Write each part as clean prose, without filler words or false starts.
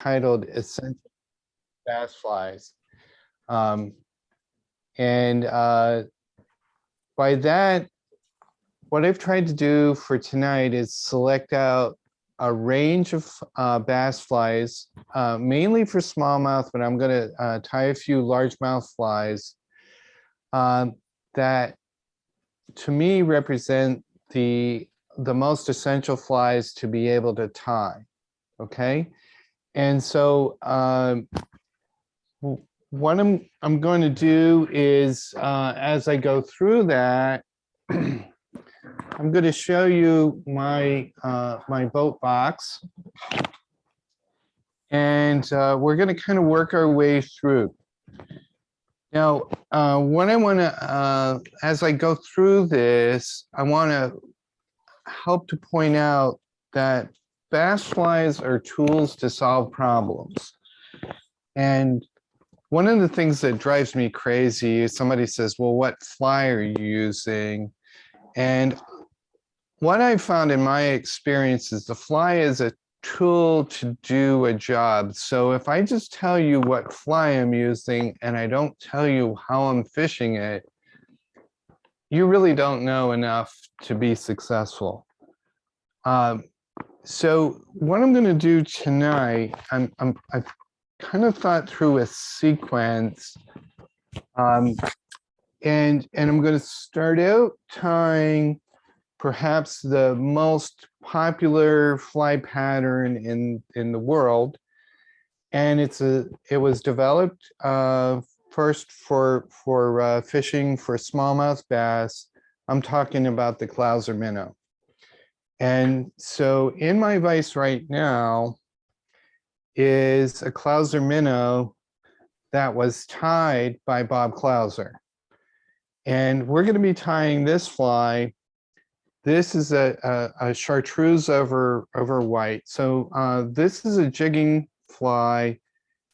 titled Essential Bass Flies. And by that, what I've tried to do for tonight is select out a range of bass flies, mainly for smallmouth, but I'm going to tie a few largemouth flies that to me represent the most essential flies to be able to tie. Okay, and so what I'm going to do is as I go through that, I'm going to show you my my boat box, and we're going to kind of work our way through. Now, what I want to, as I go through this, I want to help to point out that bass flies are tools to solve problems. And one of the things that drives me crazy is somebody says, well, what fly are you using? And what I found in my experience is the fly is a tool to do a job. So if I just tell you what fly I'm using and I don't tell you how I'm fishing it, you really don't know enough to be successful. So what I'm going to do tonight, I've kind of thought through a sequence, and I'm going to start out tying perhaps the most popular fly pattern in the world, and it was developed first for fishing for smallmouth bass. I'm talking about the Clouser Minnow. And so in my vise right now is a Clouser Minnow that was tied by Bob Clouser. And we're going to be tying this fly. This is a Chartreuse over white. So this is a jigging fly,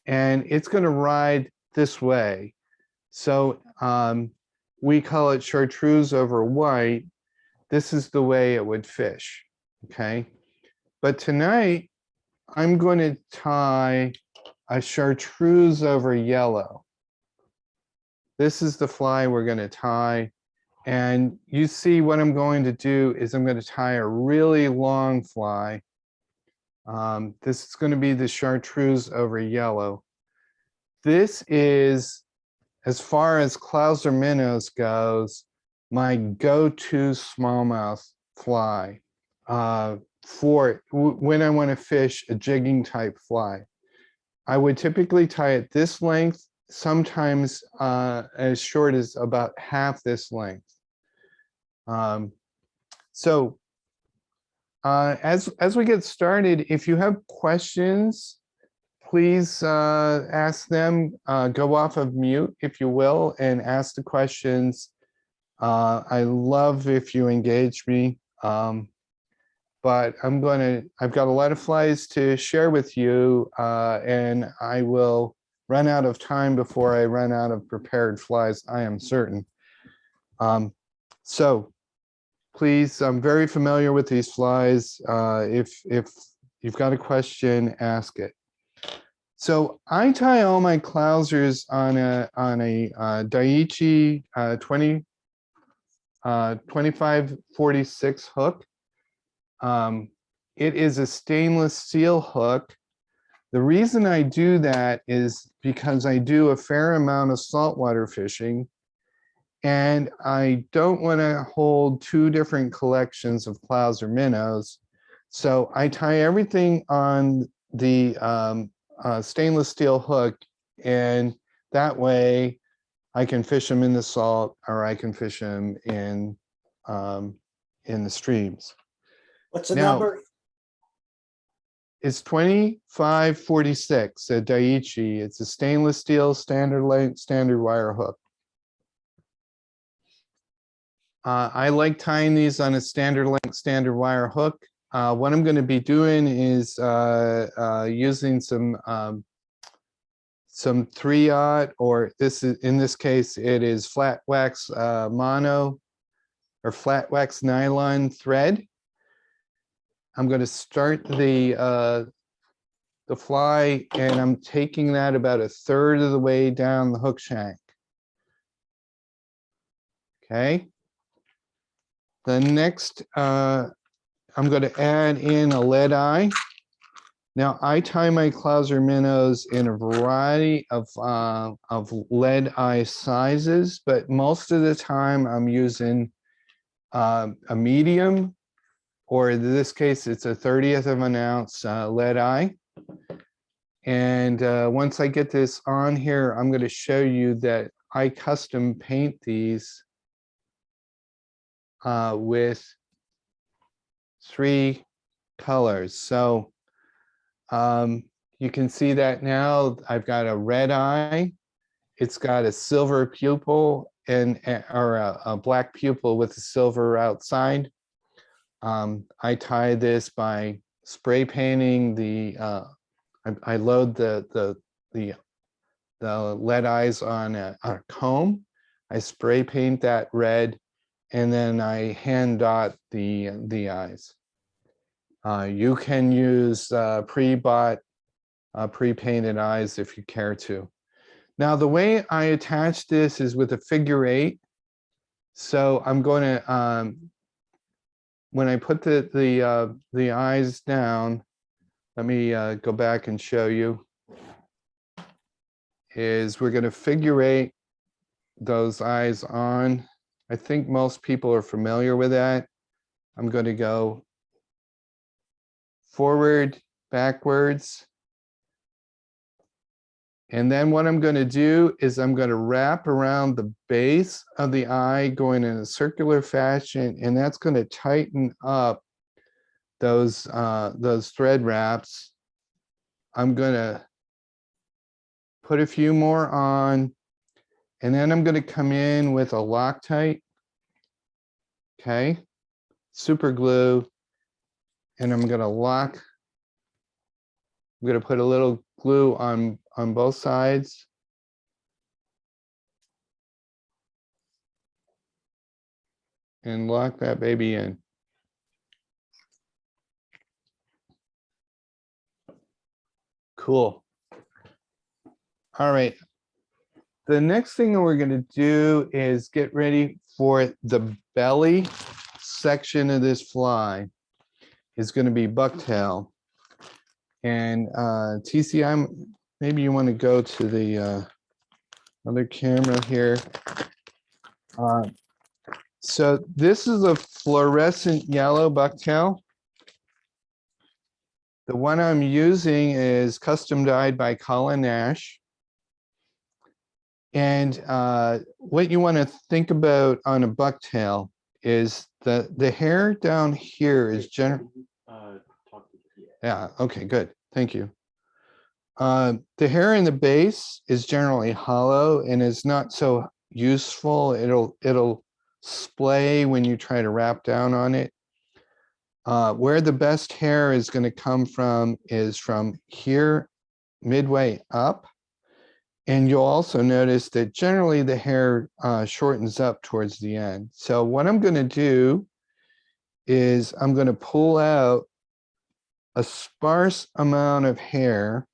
and it's going to ride this way. So we call it Chartreuse over white. This is the way it would fish, okay? But tonight, I'm going to tie a Chartreuse over yellow. This is the fly we're going to tie. And you see what I'm going to do is I'm going to tie a really long fly. This is going to be the Chartreuse over yellow. This is, as far as Clouser Minnows goes, my go-to smallmouth fly for when I want to fish a jigging type fly. I would typically tie it this length, sometimes as short as about half this length. So as we get started, if you have questions, please ask them. Go off of mute, if you will, and ask the questions. I love if you engage me, but I've got a lot of flies to share with you, and I will run out of time before I run out of prepared flies, I am certain. So please, I'm very familiar with these flies. If you've got a question, ask it. So I tie all my Clousers on a Daiichi 2546 hook. It is a stainless steel hook. The reason I do that is because I do a fair amount of saltwater fishing, and I don't want to hold two different collections of Clouser minnows. So I tie everything on the stainless steel hook, and that way I can fish them in the salt, or I can fish them in the streams. What's the number? It's 2546 at Daiichi. It's a stainless steel standard length, standard wire hook. I like tying these on a standard length, standard wire hook. What I'm going to be doing is using some 3/0, or in this case, it is flat wax mono or flat wax nylon thread. I'm going to start the the fly, and I'm taking that about 1/3 of the way down the hook shank. Okay. The next, I'm going to add in a lead eye. Now, I tie my Clouser minnows in a variety of lead eye sizes, but most of the time I'm using a medium, or in this case, it's a 1/30th of an ounce lead eye. And once I get this on here, I'm going to show you that I custom paint these with 3 colors. So you can see that now I've got a red eye. It's got a silver pupil or a black pupil with a silver outside. I tie this by spray painting the. I load the lead eyes on a comb. I spray paint that red, and then I hand dot the eyes. You can use pre-bought, pre-painted eyes if you care to. Now, the way I attach this is with a figure 8. So I'm going to, when I put the eyes down, let me go back and show you, is we're going to figure 8 those eyes on. I think most people are familiar with that. I'm going to go forward, backwards. And then what I'm going to do is I'm going to wrap around the base of the eye going in a circular fashion, and that's going to tighten up those thread wraps. I'm going to put a few more on, and then I'm going to come in with a Loctite, okay, super glue, and I'm going to lock. I'm going to put a little glue on both sides. And lock that baby in. Cool. All right. The next thing that we're going to do is get ready for the belly section of this fly. Is going to be bucktail. And TC, maybe you want to go to the other camera here. So this is a fluorescent yellow bucktail. The one I'm using is custom dyed by Colin Nash. And what you want to think about on a bucktail is the hair down here is generally. Yeah, okay, good. Thank you. The hair in the base is generally hollow and is not so useful. It'll splay when you try to wrap down on it. Where the best hair is going to come from is from here, midway up. And you'll also notice that generally the hair shortens up towards the end. So what I'm going to do is I'm going to pull out a sparse amount of hair,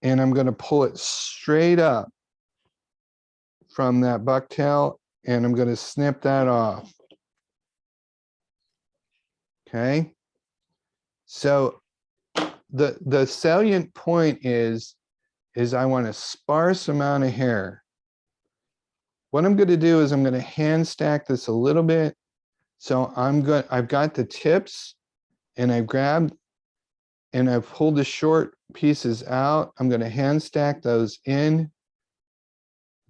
and I'm going to pull it straight up from that bucktail, and I'm going to snip that off. Okay. So the salient point is I want a sparse amount of hair. What I'm going to do is I'm going to hand stack this a little bit. So I've got the tips, and I've grabbed and I've pulled the short pieces out. I'm going to hand stack those in,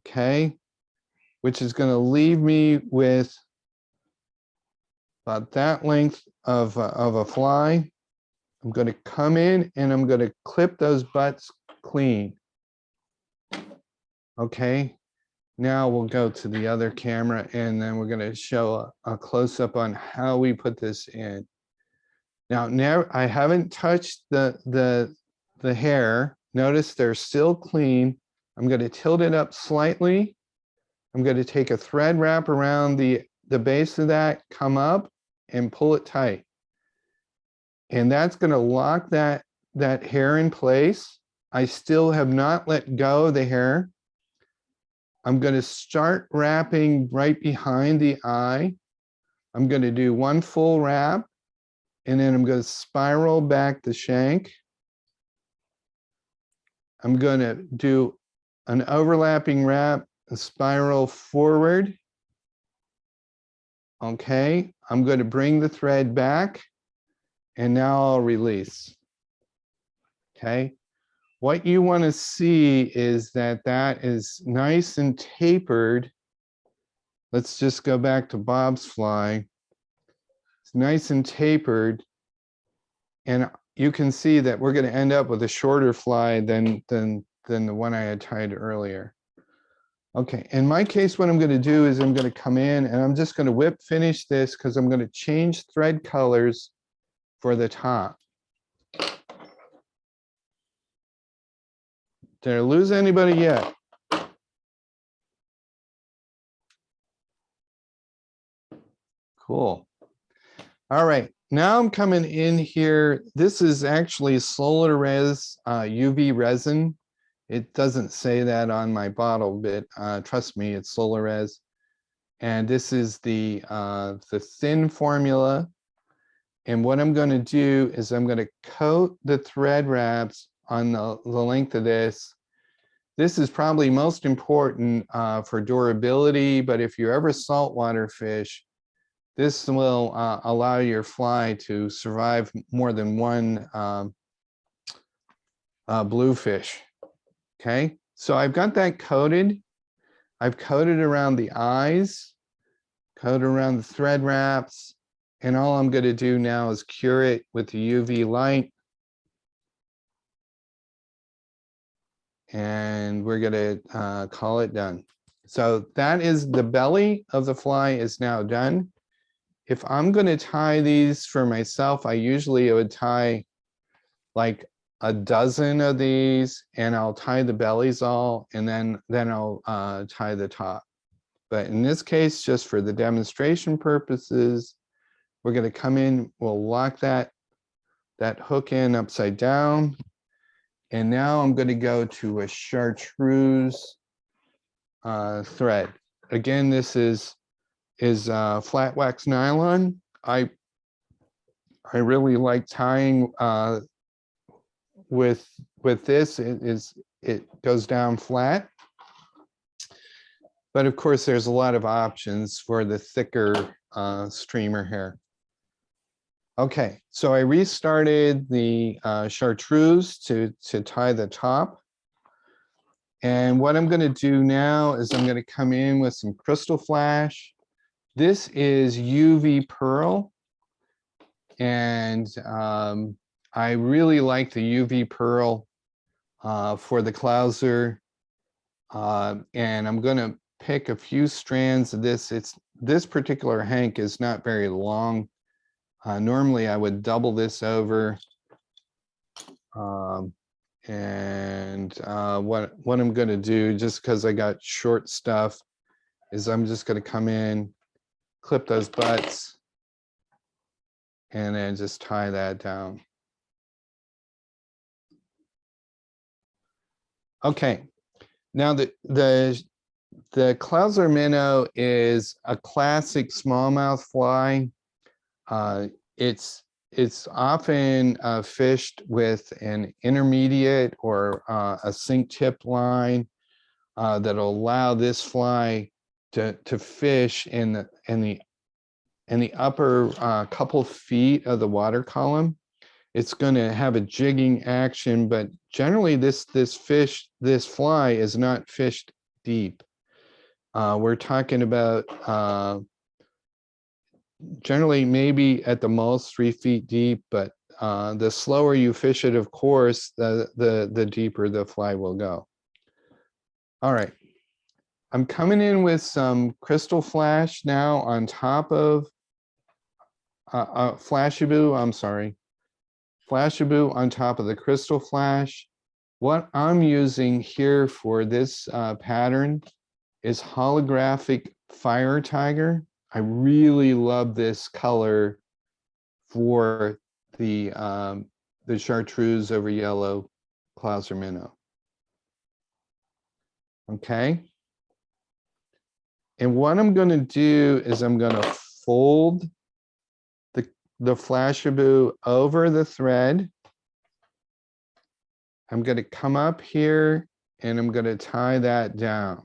okay, which is going to leave me with about that length of a fly. I'm going to come in and I'm going to clip those butts clean. Okay, now we'll go to the other camera, and then we're going to show a close-up on how we put this in. Now, I haven't touched the hair. Notice they're still clean. I'm going to tilt it up slightly. I'm going to take a thread wrap around the base of that, come up and pull it tight. And that's going to lock that that hair in place. I still have not let go of the hair. I'm going to start wrapping right behind the eye. I'm going to do one full wrap, and then I'm going to spiral back the shank. I'm going to do an overlapping wrap, a spiral forward. Okay, I'm going to bring the thread back, and now I'll release. Okay, what you want to see is that that is nice and tapered. Let's just go back to Bob's fly. It's nice and tapered, and you can see that we're going to end up with a shorter fly than the one I had tied earlier. Okay, in my case, what I'm going to do is I'm going to come in and I'm just going to whip finish this because I'm going to change thread colors for the top. Did I lose anybody yet? Cool. All right, now I'm coming in here. This is actually Solar Res UV resin. It doesn't say that on my bottle, but trust me, it's Solar Res. And this is the thin formula. And what I'm going to do is I'm going to coat the thread wraps on the length of this. This is probably most important for durability, but if you're ever saltwater fish, this will allow your fly to survive more than one bluefish. Okay, so I've got that coated. I've coated around the eyes, coated around the thread wraps, and all I'm going to do now is cure it with the UV light. And we're going to call it done. So that is the belly of the fly is now done. If I'm going to tie these for myself, I usually would tie like a dozen of these, and I'll tie the bellies all, and then I'll tie the top. But in this case, just for the demonstration purposes, we're going to come in, we'll lock that hook in upside down. And now I'm going to go to a Chartreuse thread. Again, this is flat wax nylon. I really like tying with this. It goes down flat. But of course, there's a lot of options for the thicker streamer hair. Okay, so I restarted the Chartreuse to tie the top. And what I'm going to do now is I'm going to come in with some Crystal Flash. This is UV Pearl. And I really like the UV Pearl for the Clouser. And I'm going to pick a few strands of this. This particular hank is not very long. Normally I would double this over. And what I'm going to do, just because I got short stuff, is I'm just going to come in, clip those butts, and then just tie that down. Okay, now the Clouser Minnow is a classic smallmouth fly. It's often fished with an intermediate or a sink tip line that'll allow this fly to fish in the upper couple feet of the water column. It's going to have a jigging action, but generally this fly is not fished deep. We're talking about generally maybe at the most 3 feet deep, but the slower you fish it, of course, the deeper the fly will go. All right, I'm coming in with some Crystal Flash now on top of Flashaboo, I'm sorry. Flashaboo on top of the Crystal Flash. What I'm using here for this pattern is holographic Fire Tiger. I really love this color for the the Chartreuse over yellow Clouser Minnow. Okay. And what I'm going to do is I'm going to fold the Flashabou over the thread. I'm going to come up here and I'm going to tie that down.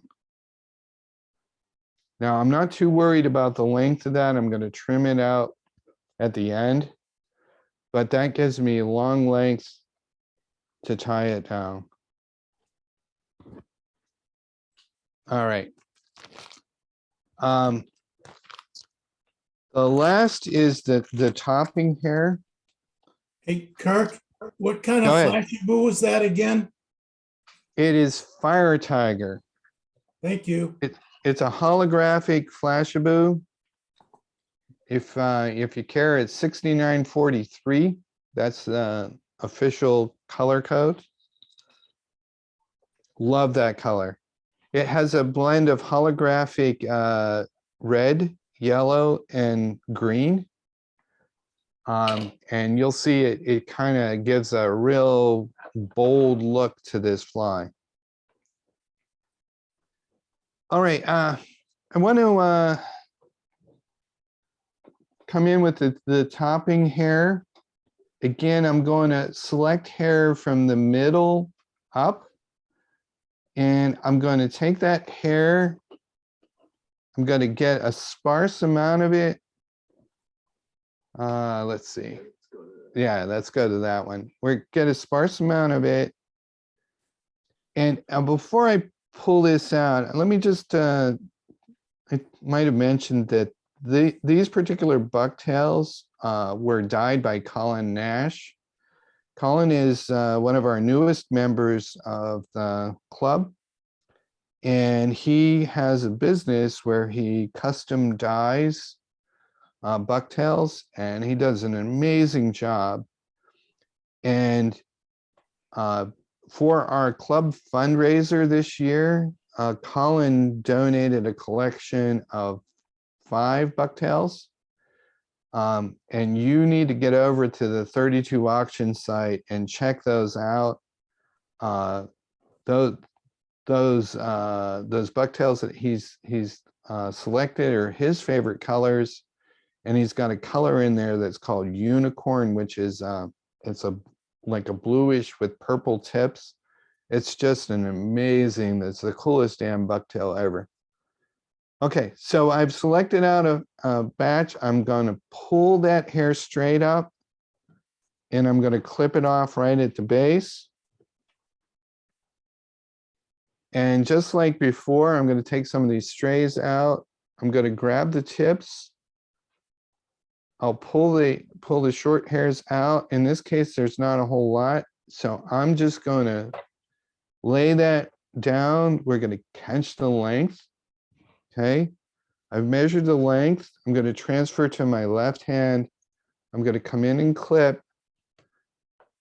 Now, I'm not too worried about the length of that. I'm going to trim it out at the end, but that gives me long length to tie it down. All right. The last is the topping here. Hey, Kirk, what kind of Go ahead. Flashabou was that again? It is Fire Tiger. Thank you. It's a holographic Flashabou. If you care, it's 6943. That's the official color code. Love that color. It has a blend of holographic red, yellow, and green. And you'll see it kind of gives a real bold look to this fly. All right, I want to come in with the topping hair. Again, I'm going to select hair from the middle up, and I'm going to take that hair. I'm going to get a sparse amount of it. Let's see. Yeah, let's go to that one. We get a sparse amount of it. And before I pull this out, let me just, I might have mentioned that these particular bucktails were dyed by Colin Nash. Colin is one of our newest members of the club. And he has a business where he custom dyes bucktails, and he does an amazing job. And for our club fundraiser this year, Colin donated a collection of 5 bucktails. And you need to get over to the 32 auction site and check those out. Those bucktails that he's selected are his favorite colors, and he's got a color in there that's called unicorn, which is it's like a bluish with purple tips. It's just an amazing. It's the coolest damn bucktail ever. Okay, so I've selected out a batch. I'm going to pull that hair straight up, and I'm going to clip it off right at the base. And just like before, I'm going to take some of these strays out. I'm going to grab the tips. I'll pull the short hairs out. In this case, there's not a whole lot. So I'm just going to lay that down. We're going to catch the length. Okay. I've measured the length. I'm going to transfer to my left hand. I'm going to come in and clip.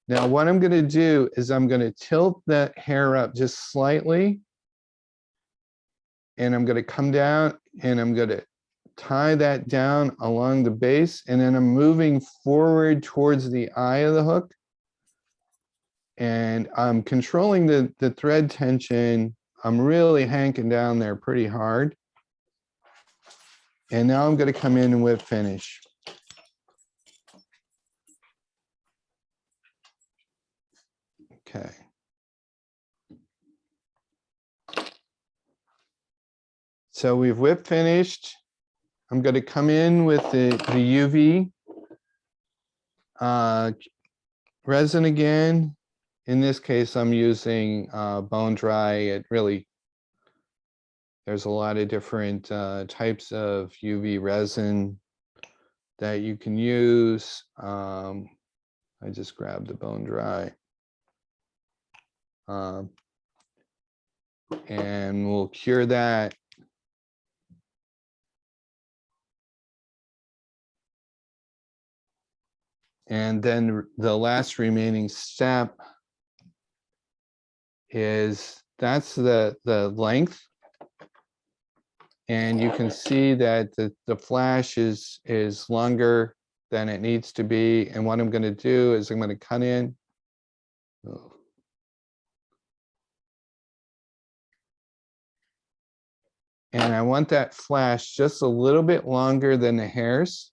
Now, what I'm going to do is I'm going to tilt that hair up just slightly. And I'm going to come down and I'm going to tie that down along the base. And then I'm moving forward towards the eye of the hook. And I'm controlling the thread tension. I'm really hanking down there pretty hard. And now I'm going to come in and whip finish. Okay. So we've whip finished. I'm going to come in with the UV resin again. In this case, I'm using bone dry. It really, there's a lot of different types of UV resin that you can use. I just grabbed the bone dry. And we'll cure that. And then the last remaining step is that's the length. And you can see that the flash is longer than it needs to be. And what I'm going to do is I'm going to cut in. Oh. And I want that flash just a little bit longer than the hairs,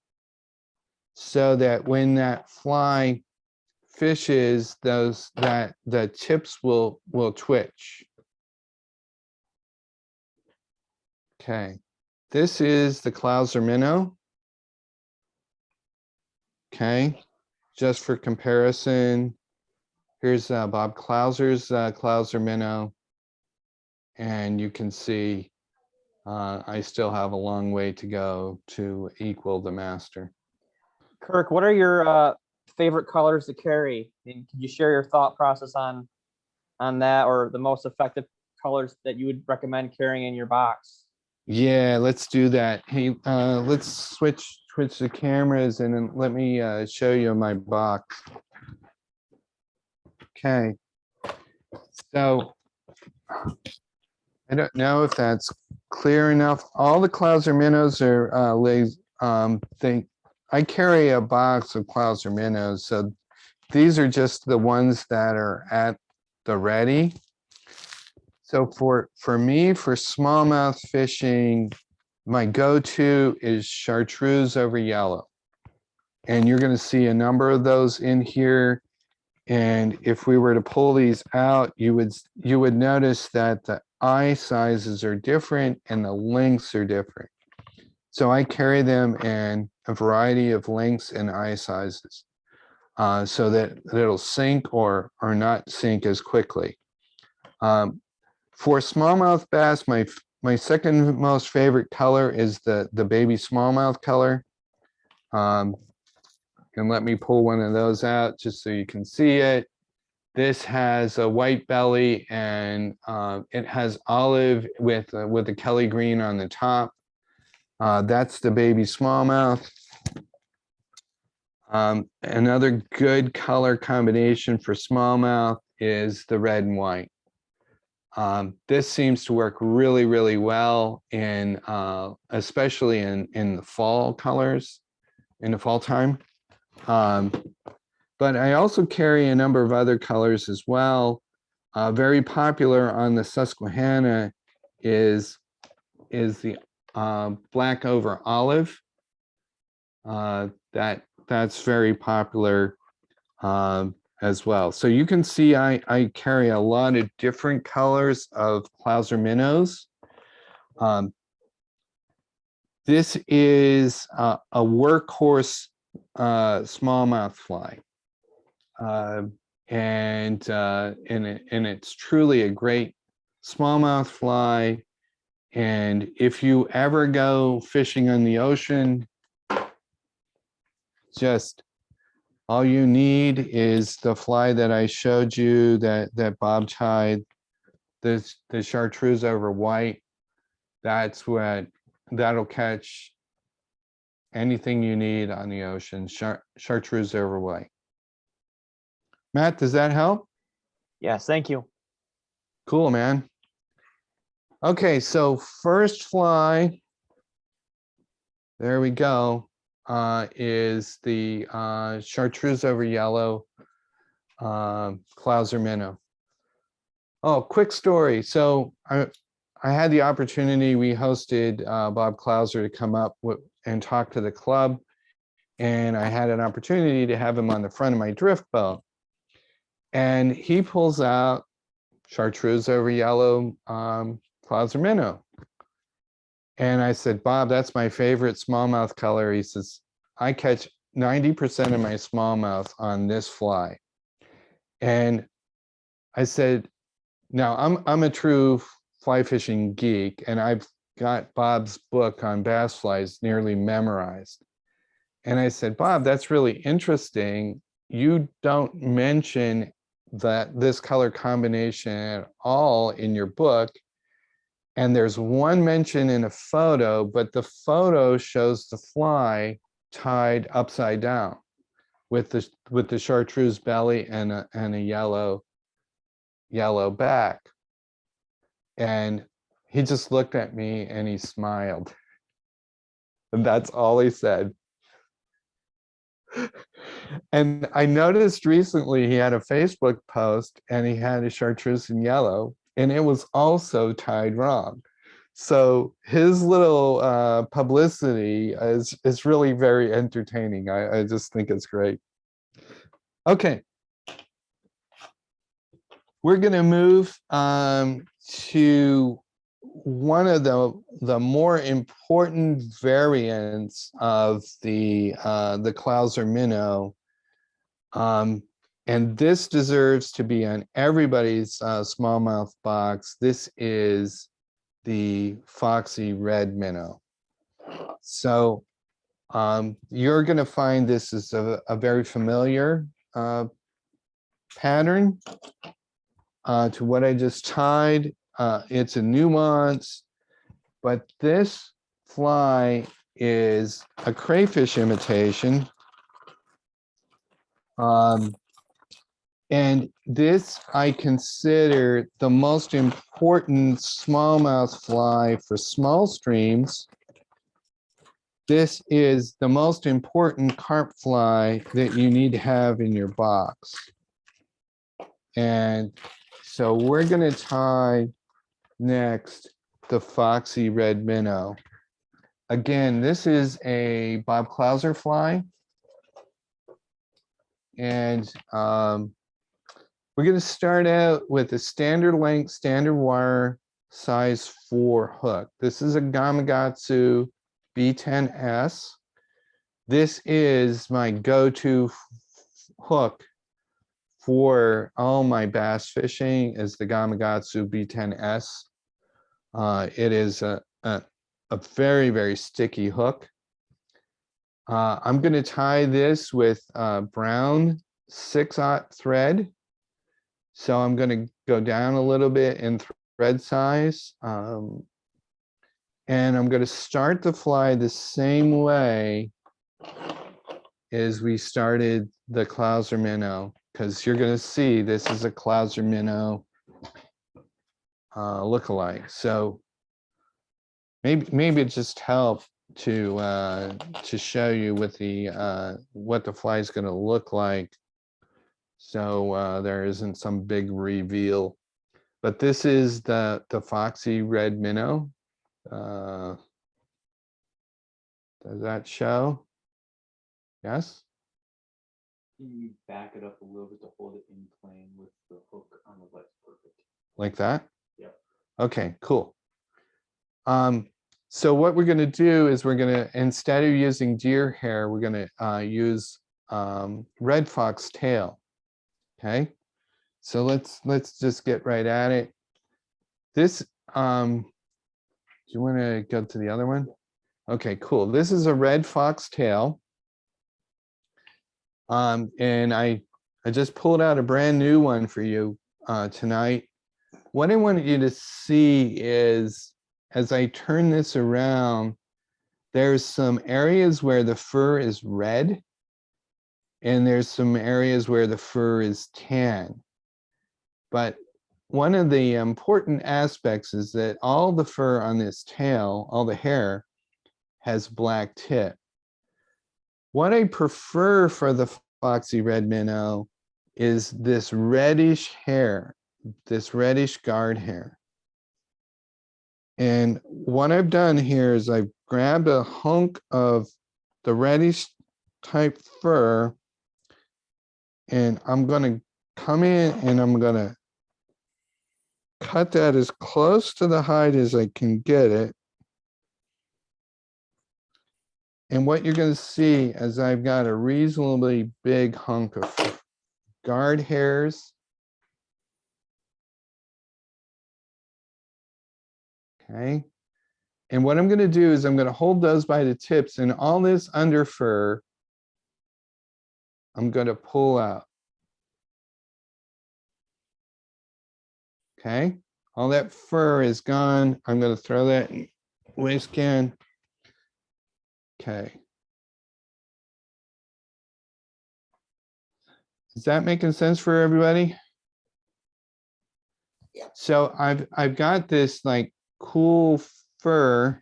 so that when that fly fishes, that the tips will twitch. Okay, this is the Clouser Minnow. Okay, just for comparison, here's Bob Clouser's Clouser Minnow, and you can see I still have a long way to go to equal the master. Kirk, what are your favorite colors to carry? And can you share your thought process on that, or the most effective colors that you would recommend carrying in your box? Yeah, let's do that. Hey, let's switch the cameras and then let me show you my box. Okay, so I don't know if that's clear enough. All the Clouser Minnows are I carry a box of Clouser Minnows, so these are just the ones that are at the ready. So for me, for smallmouth fishing, my go-to is Chartreuse over yellow. And you're going to see a number of those in here. And if we were to pull these out, you would notice that the eye sizes are different and the lengths are different. So I carry them in a variety of lengths and eye sizes, so that it'll sink or not sink as quickly. For smallmouth bass, my second most favorite color is the baby smallmouth color. And let me pull one of those out just so you can see it. This has a white belly and it has olive with a Kelly green on the top. That's the baby smallmouth. Another good color combination for smallmouth is the red and white. This seems to work really, really well in especially in the fall colors, in the fall time. But I also carry a number of other colors as well. Very popular on the Susquehanna is the black over olive. That's very popular as well. So you can see I carry a lot of different colors of Clouser Minnows. This is a workhorse smallmouth fly. And it's truly a great smallmouth fly. And if you ever go fishing on the ocean, just all you need is the fly that I showed you that Bob tied, the Chartreuse over white. That'll catch anything you need on the ocean. Chartreuse over white. Matt, does that help? Yes, thank you. Cool, man. Okay, so first fly, there we go, is the Chartreuse over yellow Clouser Minnow. Oh, quick story. So I had the opportunity, we hosted Bob Clouser to come up and talk to the club, and I had an opportunity to have him on the front of my drift boat. And he pulls out Chartreuse over yellow Clouser Minnow. And I said, Bob, that's my favorite smallmouth color. He says, I catch 90% of my smallmouth on this fly. And I said, now I'm a true fly fishing geek, and I've got Bob's book on bass flies nearly memorized. And I said, Bob, that's really interesting. You don't mention this color combination at all in your book. And there's one mention in a photo, but the photo shows the fly tied upside down with the Chartreuse belly and a yellow back. And he just looked at me and he smiled. And that's all he said. And I noticed recently he had a Facebook post and he had a chartreuse in yellow and it was also tied wrong. So his little publicity is really very entertaining. I just think it's great. Okay. We're going to move to one of the more important variants of the Clouser Minnow. And this deserves to be on everybody's smallmouth box. This is the Foxee Red Minnow. So you're going to find this is a very familiar pattern to what I just tied. It's a nuance, but this fly is a crayfish imitation. And this I consider the most important smallmouth fly for small streams. This is the most important carp fly that you need to have in your box. And so we're going to tie next the Foxee Red Minnow. Again, this is a Bob Clouser fly. And we're going to start out with a standard length, standard wire, size 4 hook. This is a Gamakatsu B10S. This is my go-to hook for all my bass fishing is the Gamakatsu B10S. It is a very, very sticky hook. I'm going to tie this with brown 6/0 thread. So I'm going to go down a little bit in thread size. And I'm going to start the fly the same way as we started the Clouser Minnow, because you're going to see this is a Clouser Minnow lookalike. So maybe it just helped to show you with the what the fly is going to look like. So there isn't some big reveal, but this is the Foxee Red Minnow. Does that show? Yes. Can you back it up a little bit to hold it in plane with the hook on the left? Perfect. Like that? Yep. Okay, cool. So what we're going to do is we're going to, instead of using deer hair, we're going to use red fox tail. Okay, so let's just get right at it. This, do you want to go to the other one? Okay, cool. This is a red fox tail. And I just pulled out a brand new one for you tonight. What I want you to see is, as I turn this around, there's some areas where the fur is red, and there's some areas where the fur is tan. But one of the important aspects is that all the fur on this tail, all the hair, has black tip. What I prefer for the Foxee Red Minnow is this reddish hair, this reddish guard hair. And what I've done here is I've grabbed a hunk of the reddish type fur, and I'm going to come in and I'm going to cut that as close to the hide as I can get it. And what you're going to see is I've got a reasonably big hunk of guard hairs. Okay. And what I'm going to do is I'm going to hold those by the tips, and all this under fur, I'm going to pull out. Okay. All that fur is gone. I'm going to throw that in waste can. Okay. Is that making sense for everybody? Yeah. So I've got this like cool fur,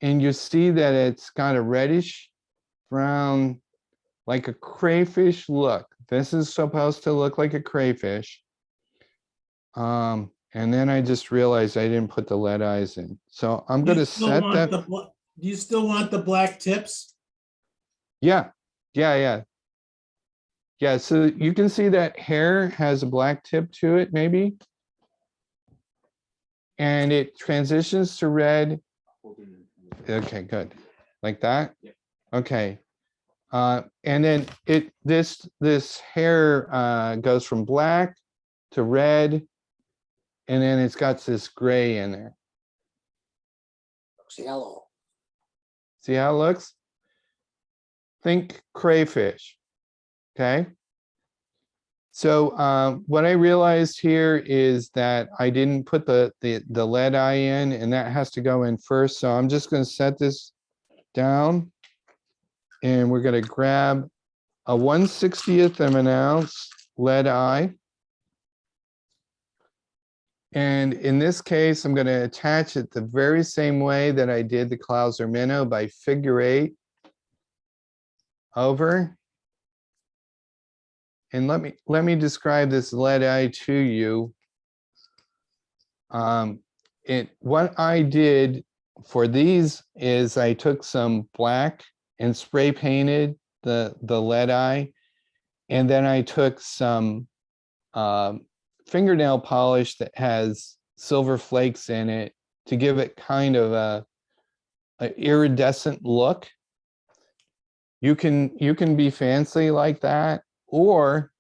and you see that it's got a reddish brown like a crayfish look. This is supposed to look like a crayfish. And then I just realized I didn't put the lead eyes in. So I'm Do going you to still set want that. the bla- Do you still want the black tips? Yeah, yeah. Yeah, so you can see that hair has a black tip to it, maybe. And it transitions to red. Okay, good. Like that? Yeah. Okay. And then this hair goes from black to red, and then it's got this gray in there. Looks yellow. See how it looks? Think crayfish. Okay. So what I realized here is that I didn't put the lead eye in, and that has to go in first. So I'm just going to set this down, and we're going to grab a 1/60th of an ounce lead eye. And in this case, I'm going to attach it the very same way that I did the Clouser Minnow, by figure 8 over. And let me describe this lead eye to you. What I did for these is I took some black and spray painted the lead eye, and then I took some fingernail polish that has silver flakes in it to give it kind of a iridescent look. You can be fancy like that, or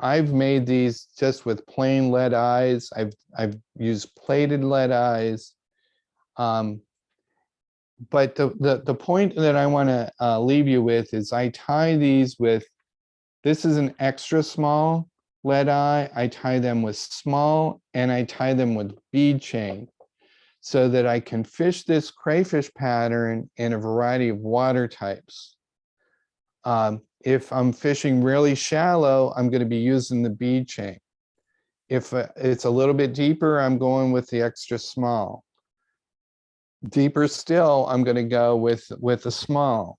I've made these just with plain lead eyes. I've used plated lead eyes. But the point that I want to leave you with is I tie these with, this is an extra small lead eye. I tie them with small, and I tie them with bead chain, so that I can fish this crayfish pattern in a variety of water types. If I'm fishing really shallow, I'm going to be using the bead chain. If it's a little bit deeper, I'm going with the extra small. Deeper still, I'm going to go with the small.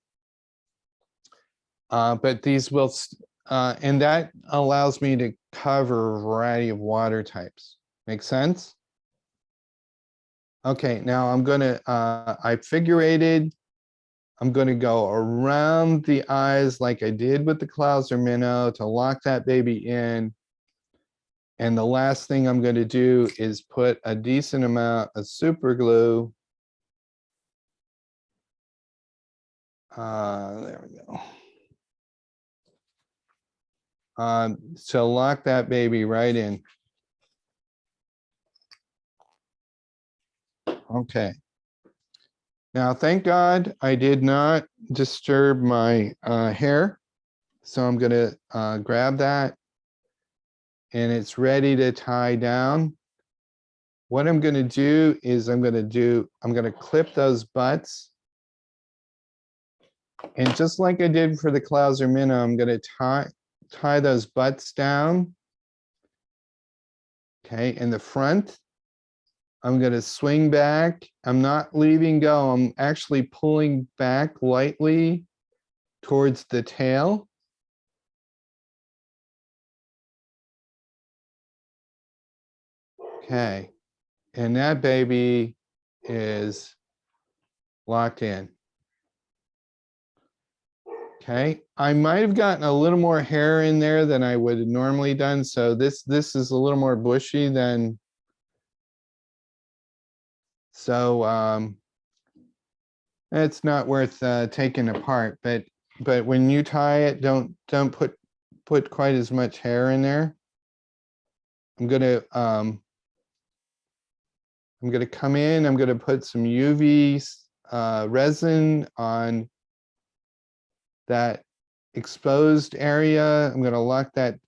But these will, and that allows me to cover a variety of water types. Make sense? Okay, now I'm going to, I figure eighted. I'm going to go around the eyes like I did with the Clouser Minnow to lock that baby in. And the last thing I'm going to do is put a decent amount of super glue. There we go. So lock that baby right in. Okay. Now, thank God I did not disturb my hair. So I'm going to grab that, and it's ready to tie down. What I'm going to do is I'm going to clip those butts. And just like I did for the Clouser Minnow, I'm going to tie those butts down. Okay, in the front, I'm going to swing back. I'm not leaving go. I'm actually pulling back lightly towards the tail. Okay, and that baby is locked in. Okay, I might have gotten a little more hair in there than I would have normally done. So this is a little more bushy than, so it's not worth taking apart. But when you tie it, don't put quite as much hair in there. I'm gonna come in. I'm gonna put some UV resin on that exposed area. I'm going to lock that.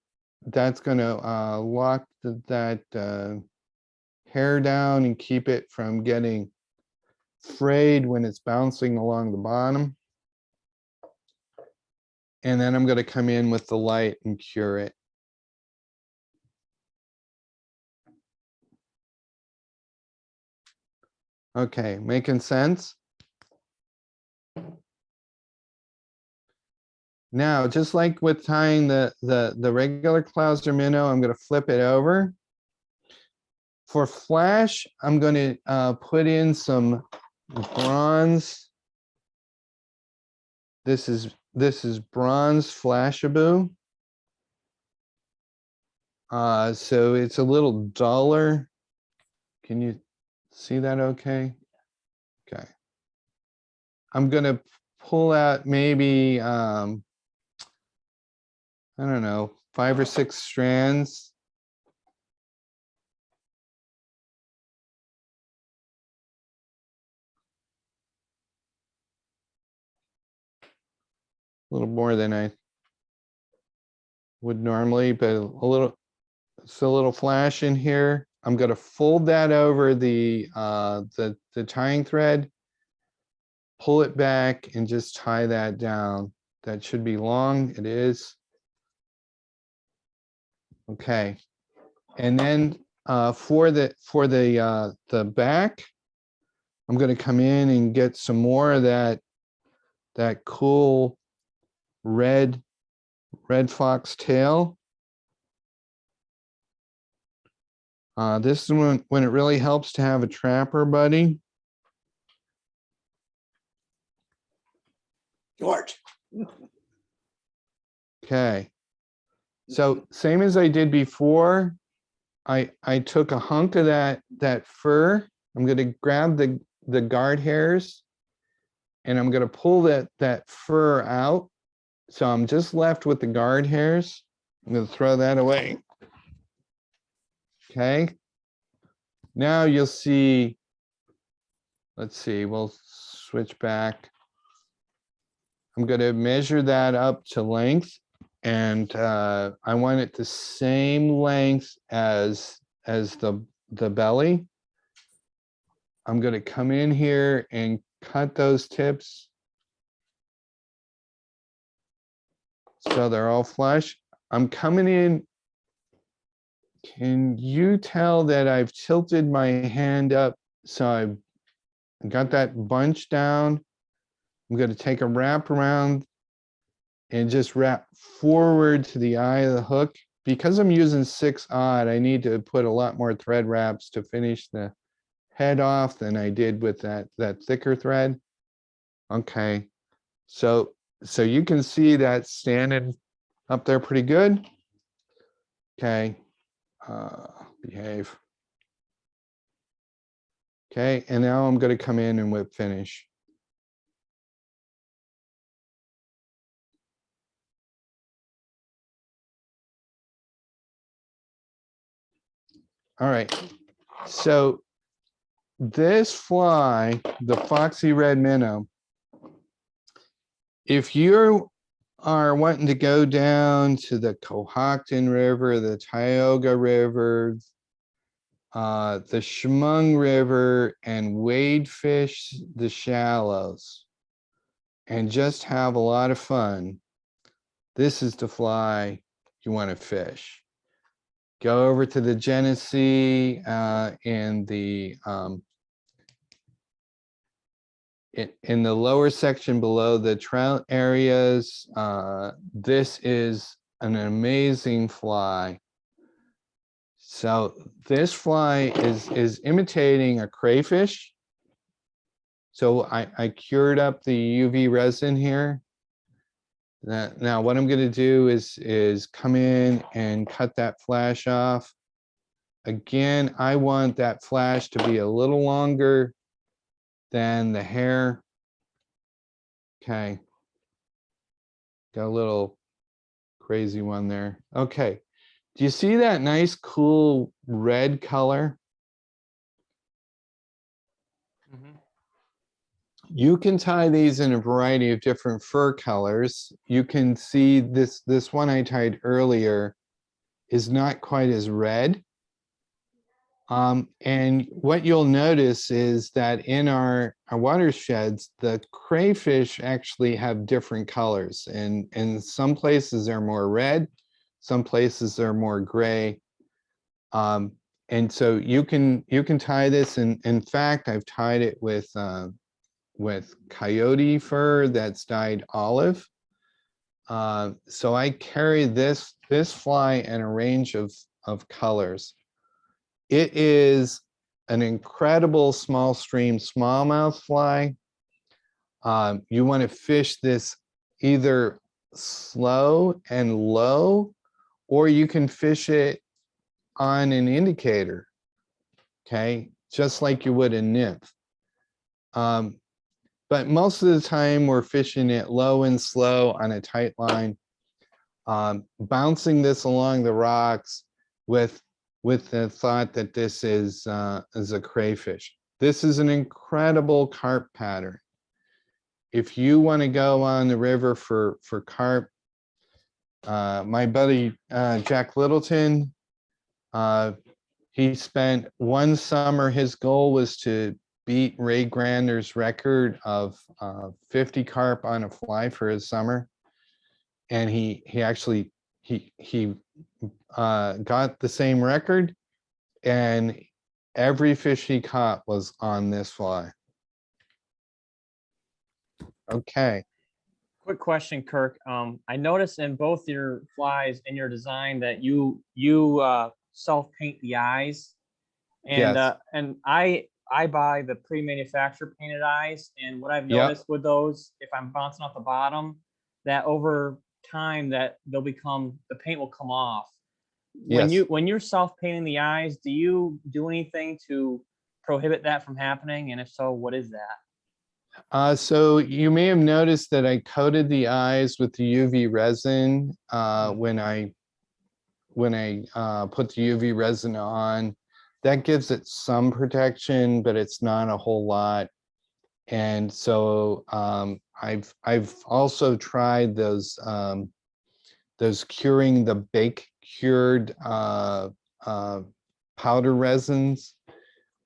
That's going to lock that hair down and keep it from getting frayed when it's bouncing along the bottom. And then I'm going to come in with the light and cure it. Okay, making sense? Now, just like with tying the regular Clouser Minnow, I'm gonna flip it over. For flash, I'm gonna put in some bronze. This is bronze Flashaboo. So it's a little duller. Can you see that okay? Okay. I'm gonna pull out maybe, I don't know, 5 or 6 strands. A little more than I would normally, but a little, it's a little flash in here. I'm gonna fold that over the tying thread, pull it back and just tie that down. That should be long, it is. Okay, and then for the back, I'm gonna come in and get some more of that cool red fox tail. This is when it really helps to have a trapper buddy. George. Okay. So same as I did before, I took a hunk of that fur. I'm going to grab the guard hairs and I'm going to pull that fur out. So I'm just left with the guard hairs. I'm going to throw that away. Okay. Now you'll see, let's see, we'll switch back. I'm going to measure that up to length. And I want it the same length as the belly. I'm going to come in here and cut those tips so they're all flush. I'm coming in. Can you tell that I've tilted my hand up so I got that bunch down? I'm going to take a wrap around and just wrap forward to the eye of the hook. Because I'm using 6/0, I need to put a lot more thread wraps to finish the head off than I did with that thicker thread. Okay, so you can see that standing up there pretty good. Okay, behave. Okay, and now I'm going to come in and whip finish. All right, so this fly, the Foxee Red Minnow, if you are wanting to go down to the Cohocton River, the Tioga River, the Chemung River, and wade fish the shallows, and just have a lot of fun, this is the fly you want to fish. Go over to the Genesee in the lower section below the trout areas. This is an amazing fly. So this fly is imitating a crayfish. So I cured up the UV resin here. Now what I'm going to do is come in and cut that flash off. Again, I want that flash to be a little longer than the hair. Okay. Got a little crazy one there. Okay. Do you see that nice, cool red color? Mhm. You can tie these in a variety of different fur colors. You can see this one I tied earlier is not quite as red. And what you'll notice is that in our watersheds, the crayfish actually have different colors. And some places are more red, some places are more gray. And so you can tie this. And in fact, I've tied it with coyote fur that's dyed olive. So I carry this fly in a range of colors. It is an incredible small stream smallmouth fly. You want to fish this either slow and low, or you can fish it on an indicator, okay? Just like you would a nymph. But most of the time we're fishing it low and slow on a tight line, bouncing this along the rocks with the thought that this is a crayfish. This is an incredible carp pattern. If you want to go on the river for carp, my buddy Jack Littleton, he spent one summer, his goal was to beat Ray Grander's record of 50 carp on a fly for his summer. And he actually got the same record, and every fish he caught was on this fly. Okay. Quick question, Kirk. I noticed in both your flies in your design that you self paint the eyes, and Yes. and I buy the pre-manufactured painted eyes, and what I've Yep. noticed with those, if I'm bouncing off the bottom, that over time that the paint will come off. Yes. When you're self painting the eyes, do you do anything to prohibit that from happening? And if so, what is that? So you may have noticed that I coated the eyes with the UV resin when I put the UV resin on. That gives it some protection, but it's not a whole lot. And so I've also tried those curing the bake cured powder resins.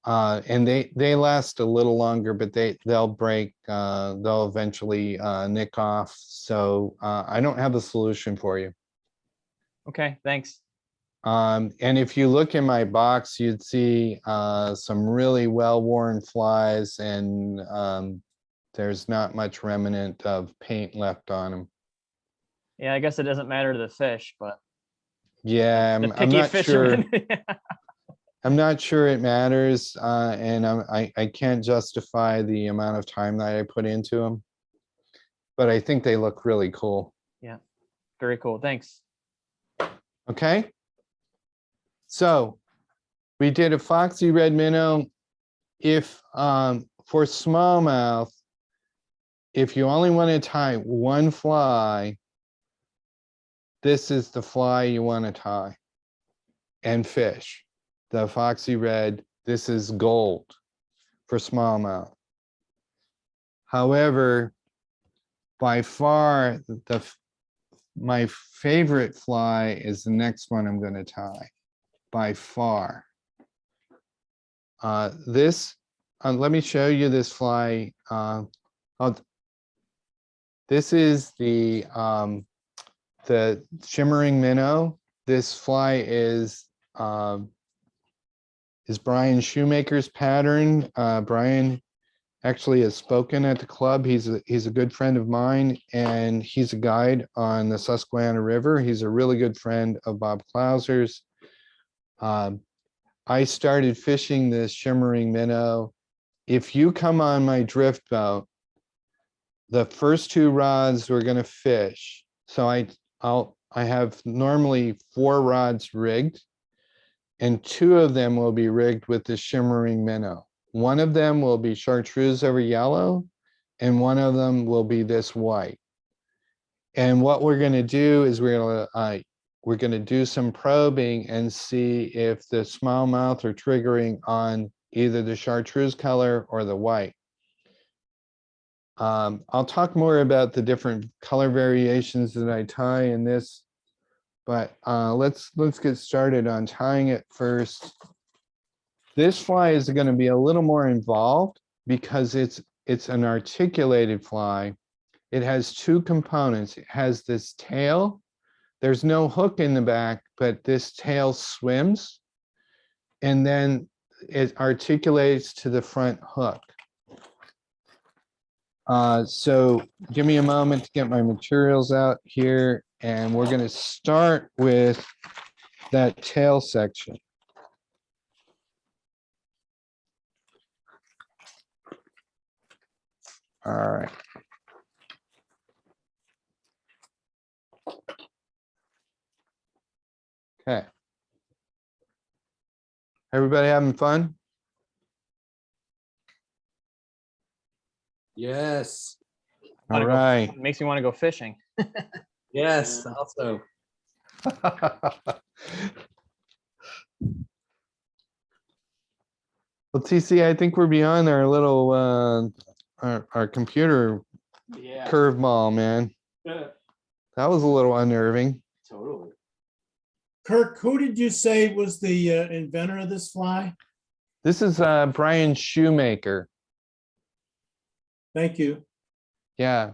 And they last a little longer, but they'll break, they'll eventually nick off. So I don't have a solution for you. Okay, thanks. And if you look in my box, you'd see some really well-worn flies, and there's not much remnant of paint left on them. Yeah, I guess it doesn't matter to the fish, but Yeah, the I'm picky not sure. fisherman. I'm not sure it matters, and I can't justify the amount of time that I put into them, but I think they look really cool. Yeah, very cool. Thanks. Okay, so we did a Foxee Red Minnow. If for smallmouth, if you only want to tie one fly, this is the fly you want to tie and fish. The Foxee Red, this is gold for smallmouth. However, by far, my favorite fly is the next one I'm going to tie, by far. Let me show you this fly. This is the Shimmering Minnow. This fly is Brian Shoemaker's pattern. Brian actually has spoken at the club. He's a good friend of mine, and he's a guide on the Susquehanna River. He's a really good friend of Bob Clouser's. I started fishing this Shimmering Minnow. If you come on my drift boat, the first two rods we're going to fish. So I have normally 4 rods rigged, and 2 of them will be rigged with the Shimmering Minnow. One of them will be Chartreuse over yellow, and one of them will be this white. And what we're going to do is we're going to do some probing and see if the smallmouth are triggering on either the Chartreuse color or the white. I'll talk more about the different color variations that I tie in this, but let's get started on tying it first. This fly is going to be a little more involved because it's an articulated fly. It has 2 components. It has this tail. There's no hook in the back, but this tail swims, and then it articulates to the front hook. So give me a moment to get my materials out here, and we're gonna start with that tail section. All right. Okay. Everybody having fun? Yes, All Wanna go- right. Makes me want to go fishing. yes, also. Well, TC, I think we're beyond our little, our computer Yeah. curveball, man. That was a little unnerving. Totally. Kirk, who did you say was the inventor of this fly? This is Brian Shoemaker. Thank you. Yeah.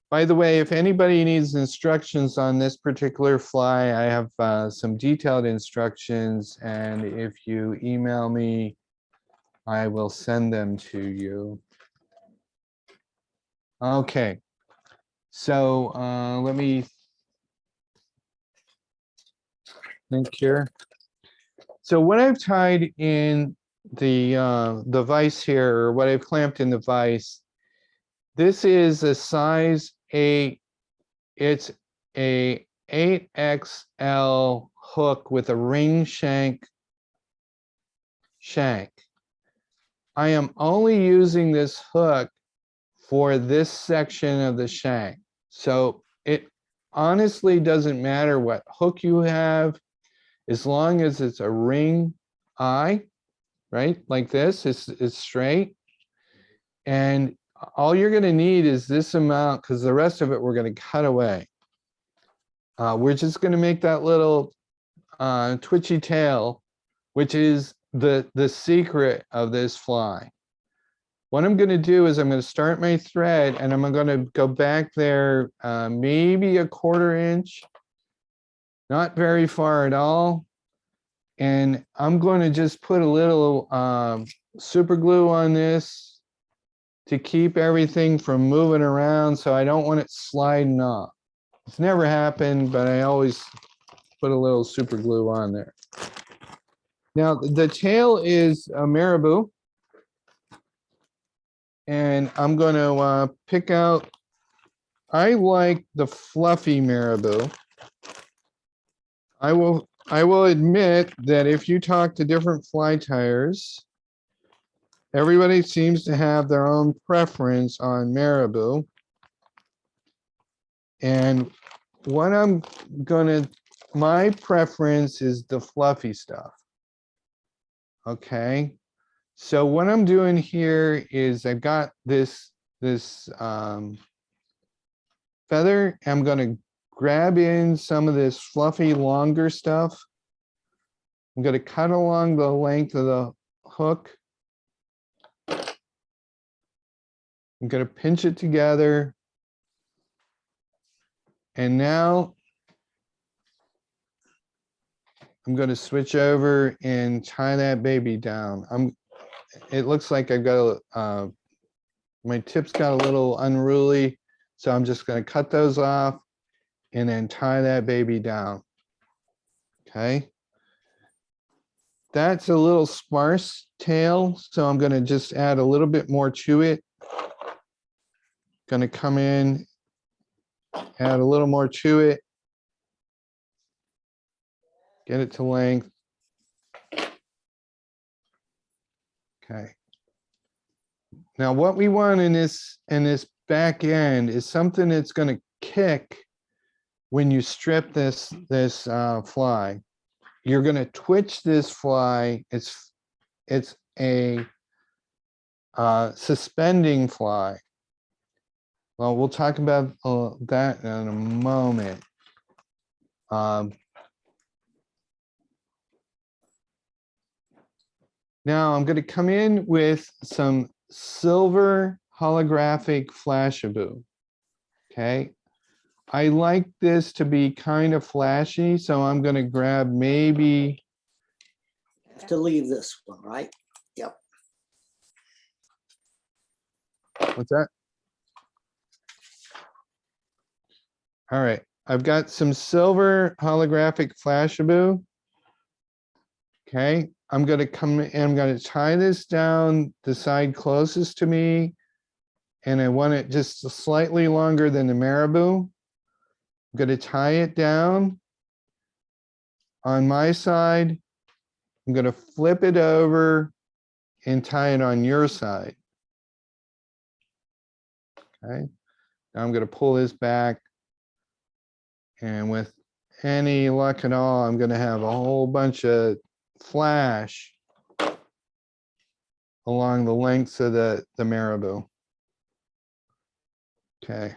By the way, if anybody needs instructions on this particular fly, I have some detailed instructions, and if you email me, I will send them to you. Okay. So let me think here. So what I've tied in the vise here, or what I've clamped in the vise, this is a size 8. It's a 8XL hook with a ring shank. I am only using this hook for this section of the shank. So it honestly doesn't matter what hook you have, as long as it's a ring eye, right? Like this, it's straight. And all you're gonna need is this amount, because the rest of it we're gonna cut away. We're just gonna make that little twitchy tail, which is the secret of this fly. What I'm gonna do is I'm gonna start my thread, and I'm gonna go back there maybe a 1/4 inch, not very far at all. And I'm going to just put a little super glue on this to keep everything from moving around, so I don't want it sliding off. It's never happened, but I always put a little super glue on there. Now, the tail is a marabou, and I'm going to pick out, I like the fluffy marabou. I will admit that if you talk to different fly tyers, everybody seems to have their own preference on marabou. And what my preference is the fluffy stuff. Okay. So what I'm doing here is I've got this feather. I'm going to grab in some of this fluffy longer stuff. I'm going to cut along the length of the hook. I'm going to pinch it together. And now I'm going to switch over and tie that baby down. It looks like I've got my tips got a little unruly, so I'm just going to cut those off and then tie that baby down. Okay. That's a little sparse tail, so I'm going to just add a little bit more to it. Going to come in, add a little more to it. Get it to length. Okay. Now what we want in this back end is something that's going to kick when you strip this fly. You're going to twitch this fly. It's a suspending fly. Well, we'll talk about that in a moment. Now I'm going to come in with some silver holographic Flashabou. Okay. I like this to be kind of flashy, so I'm going to grab maybe, Have to leave this one, right? Yep. What's that? All right, I've got some silver holographic Flashaboo. Okay, I'm gonna come and I'm gonna tie this down the side closest to me. And I want it just slightly longer than the marabou. I'm gonna tie it down on my side. I'm gonna flip it over and tie it on your side. Okay, now I'm gonna pull this back. And with any luck at all, I'm gonna have a whole bunch of flash along the lengths of the marabou. Okay.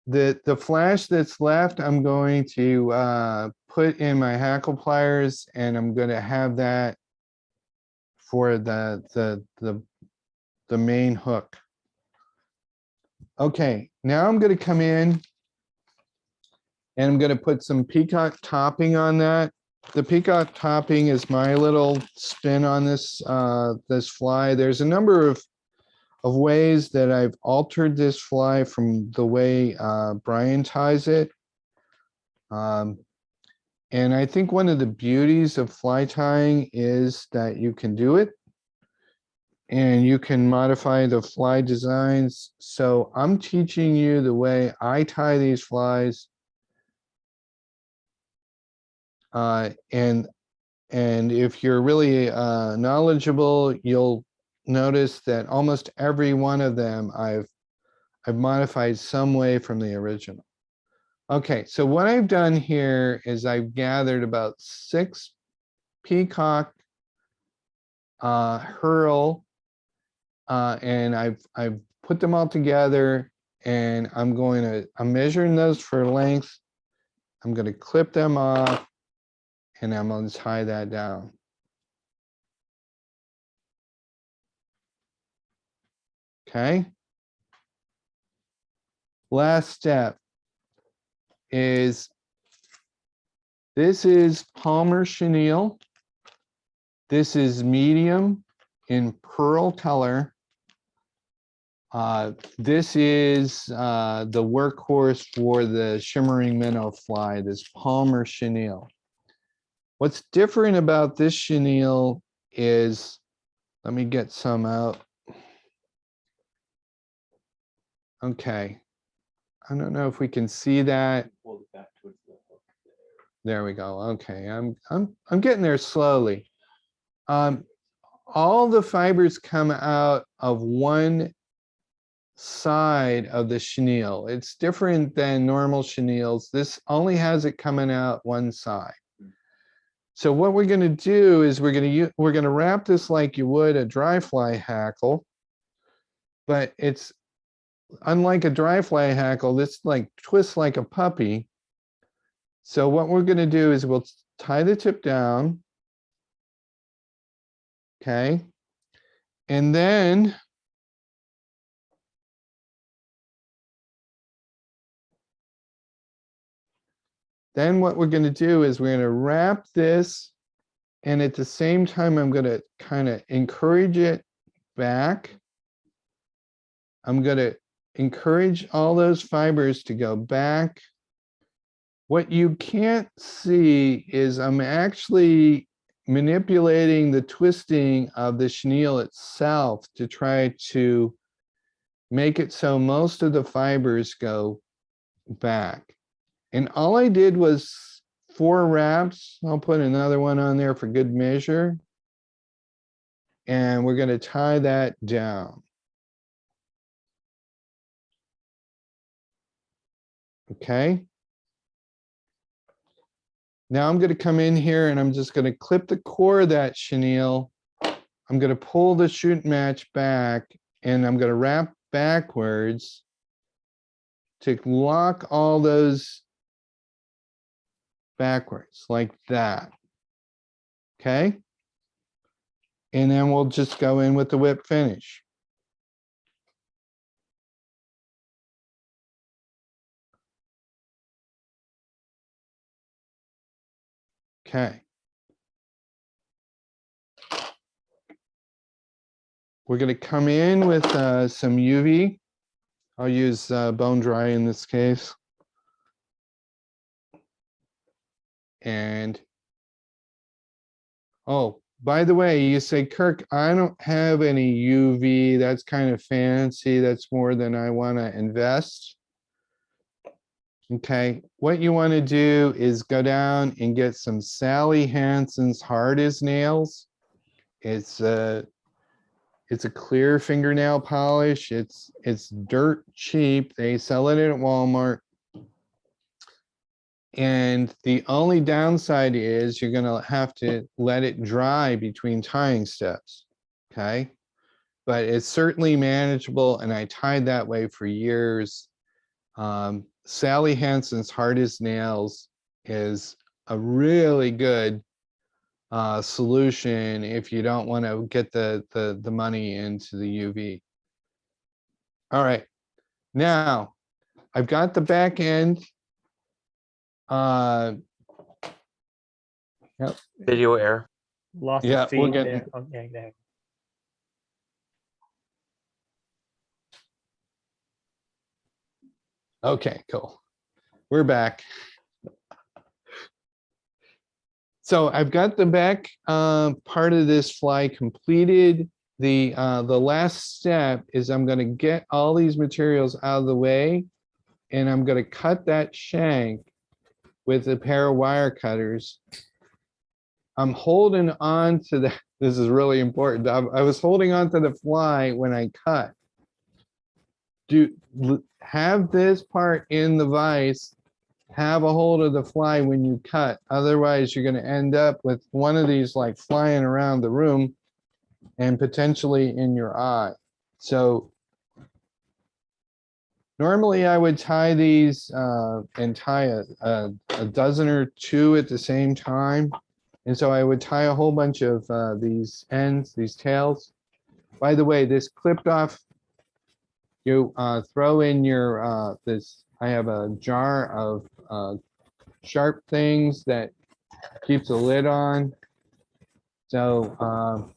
The flash that's left, I'm going to put in my hackle pliers, and I'm gonna have that for the main hook. Okay, now I'm gonna come in and I'm gonna put some peacock topping on that. The peacock topping is my little spin on this this fly. There's a number of ways that I've altered this fly from the way Brian ties it. And I think one of the beauties of fly tying is that you can do it and you can modify the fly designs. So I'm teaching you the way I tie these flies. And if you're really knowledgeable, you'll notice that almost every one of them I've modified some way from the original. Okay, so what I've done here is I've gathered about 6 peacock herl, and I've put them all together, and I'm measuring those for length. I'm going to clip them off, and I'm going to tie that down. Okay. Last step is this is Palmer chenille. This is medium in pearl color. This is the workhorse for the Shimmering Minnow fly, this Palmer chenille. What's different about this chenille is, let me get some out. Okay. I don't know if we can see that. Hold it back towards the hook. There we go. Okay, I'm getting there slowly. All the fibers come out of one side of the chenille. It's different than normal chenilles. This only has it coming out one side. So what we're going to do is we're going to wrap this like you would a dry fly hackle, but it's unlike a dry fly hackle. This like twists like a puppy. So what we're going to do is we'll tie the tip down. Okay. And then what we're going to do is we're going to wrap this, and at the same time, I'm going to kind of encourage it back. I'm going to encourage all those fibers to go back. What you can't see is I'm actually manipulating the twisting of the chenille itself to try to make it so most of the fibers go back. And all I did was 4 wraps. I'll put another one on there for good measure. And we're going to tie that down. Okay. Now I'm going to come in here and I'm just going to clip the core of that chenille. I'm going to pull the shoot match back, and I'm going to wrap backwards to lock all those backwards like that. Okay. And then we'll just go in with the whip finish. Okay. we're gonna come in with some UV. I'll use bone dry in this case. And, oh, by the way, you say, Kirk, I don't have any UV. That's kind of fancy. That's more than I want to invest. Okay, what you want to do is go down and get some Sally Hansen's Hard as Nails. It's a clear fingernail polish. It's dirt cheap. They sell it at Walmart. And the only downside is you're going to have to let it dry between tying steps. Okay. But it's certainly manageable. And I tied that way for years. Sally Hansen's Hard as Nails is a really good solution if you don't want to get the money into the UV. All right. Now I've got the back end. Yep. Video error. Lost Yeah, the feed we'll get- there. Oh, yeah, there. Okay, cool. We're back. So I've got the back part of this fly completed. The last step is I'm going to get all these materials out of the way, and I'm going to cut that shank with a pair of wire cutters. I'm holding on to the, this is really important. I was holding on to the fly when I cut. Have this part in the vise, have a hold of the fly when you cut. Otherwise, you're going to end up with one of these like flying around the room and potentially in your eye. So normally I would tie these and tie a dozen or two at the same time. And so I would tie a whole bunch of these ends, these tails. By the way, this clipped off, you throw in your, this, I have a jar of sharp things that keeps a lid on. So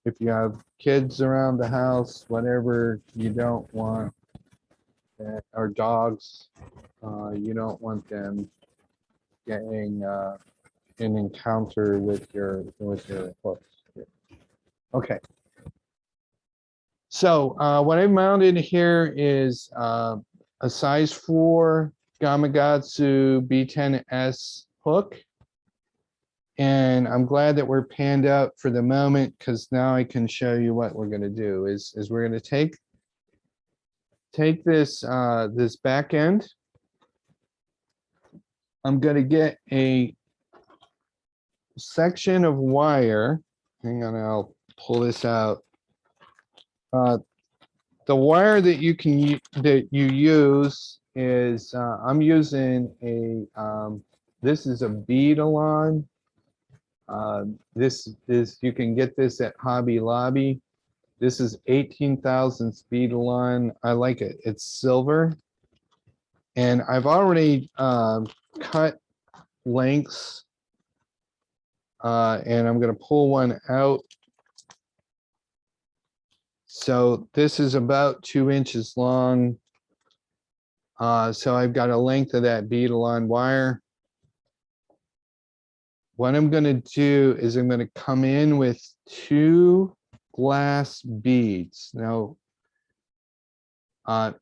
if you have kids around the house, whatever you don't want, or dogs, you don't want them getting an encounter with your hooks. Okay. So what I mounted here is a size 4 Gamakatsu B10S hook. And I'm glad that we're panned out for the moment, because now I can show you what we're going to do is we're going to take this this back end. I'm going to get a section of wire. Hang on, I'll pull this out. The wire that you can that you use is I'm using a this is a bead-along. This is, you can get this at Hobby Lobby. This is 18,000 bead-along. I like it. It's silver. And I've already cut lengths. And I'm going to pull one out. So this is about 2 inches long. So I've got a length of that bead-along wire. What I'm going to do is I'm going to come in with 2 glass beads. Now,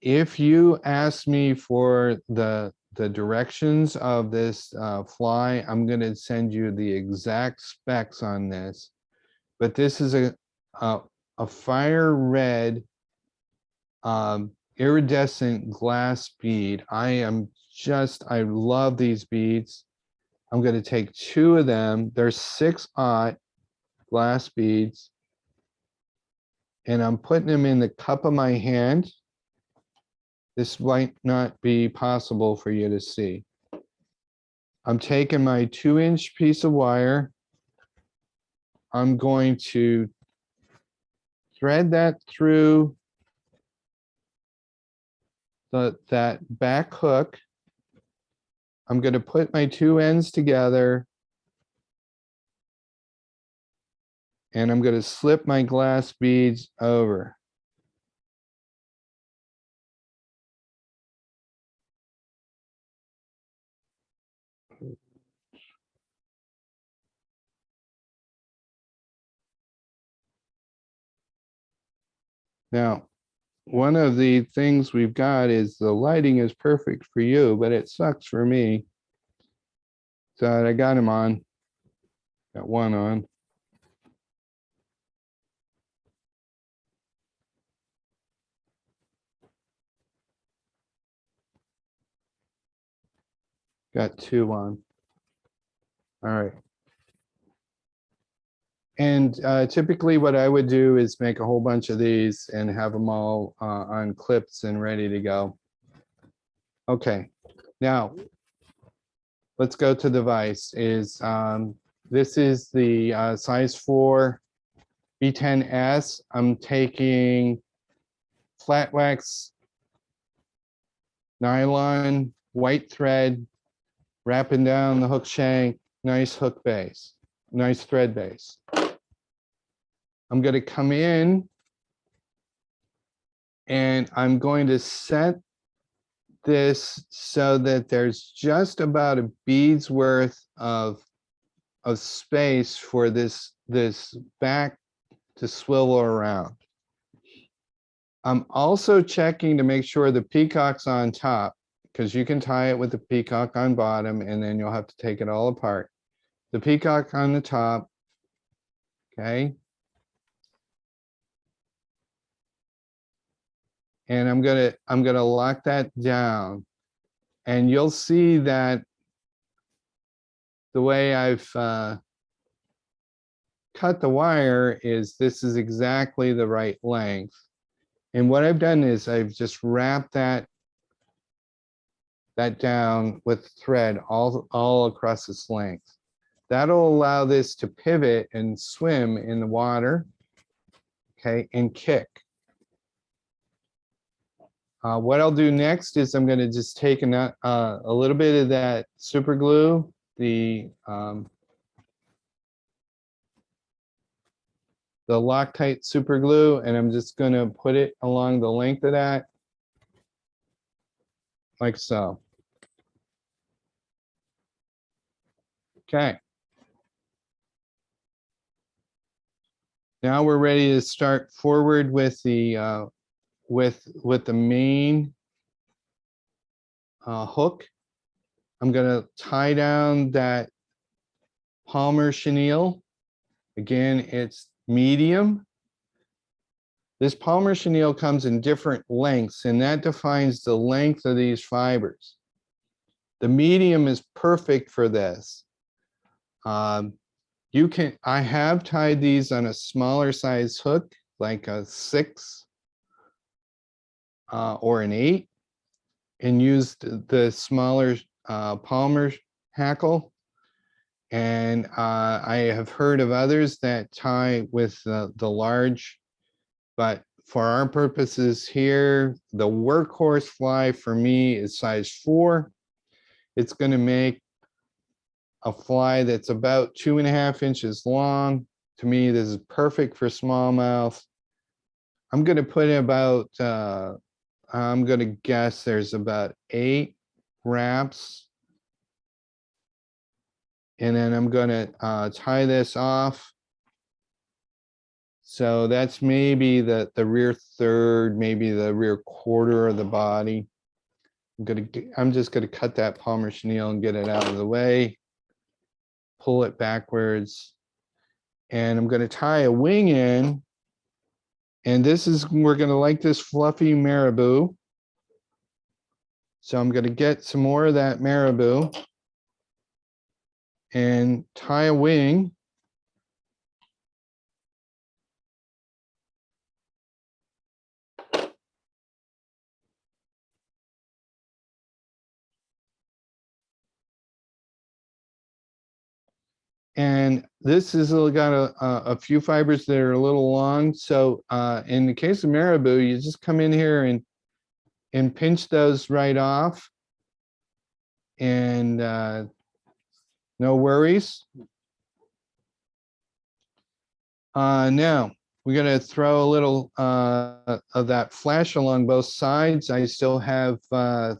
if you ask me for the directions of this fly, I'm going to send you the exact specs on this. But this is a fire red iridescent glass bead. I love these beads. I'm going to take 2 of them. They're 6/0 glass beads. And I'm putting them in the cup of my hand. This might not be possible for you to see. I'm taking my 2-inch piece of wire. I'm going to thread that through that back hook. I'm going to put my 2 ends together. And I'm going to slip my glass beads over. Now, one of the things we've got is the lighting is perfect for you, but it sucks for me. So I got him on, got one on. Got two on. All right. And typically what I would do is make a whole bunch of these and have them all on clips and ready to go. Okay, now let's go to the vise. This is the size 4 B10S. I'm taking flat wax nylon, white thread, wrapping down the hook shank, nice hook base, nice thread base. I'm going to come in and I'm going to set this so that there's just about a bead's worth of space for this back to swivel around. I'm also checking to make sure the peacock's on top, because you can tie it with the peacock on bottom and then you'll have to take it all apart. The peacock on the top, okay? And I'm gonna lock that down. And you'll see that the way I've cut the wire is this is exactly the right length. And what I've done is I've just wrapped that down with thread all across its length. That'll allow this to pivot and swim in the water, okay, and kick. What I'll do next is I'm going to just take a little bit of that super glue, the Loctite super glue, and I'm just going to put it along the length of that, like so. Okay. Now we're ready to start forward with the with the main hook. I'm going to tie down that Palmer chenille. Again, it's medium. This Palmer chenille comes in different lengths, and that defines the length of these fibers. The medium is perfect for this. I have tied these on a smaller size hook, like a 6 or an 8, and used the smaller Palmer hackle. And I have heard of others that tie with the large, but for our purposes here, the workhorse fly for me is size 4. It's going to make a fly that's about 2.5 inches long. To me, this is perfect for smallmouth. I'm going to put about, I'm going to guess there's about 8 wraps. And then I'm going to tie this off. So that's maybe the rear third, maybe the rear quarter of the body. I'm just going to cut that Palmer chenille and get it out of the way. Pull it backwards. And I'm going to tie a wing in. And this is, we're going to like this fluffy marabou. So I'm going to get some more of that marabou and tie a wing. And this has got a few fibers that are a little long. So in the case of marabou, you just come in here and pinch those right off. And no worries. Now we're gonna throw a little of that flash along both sides. I still have the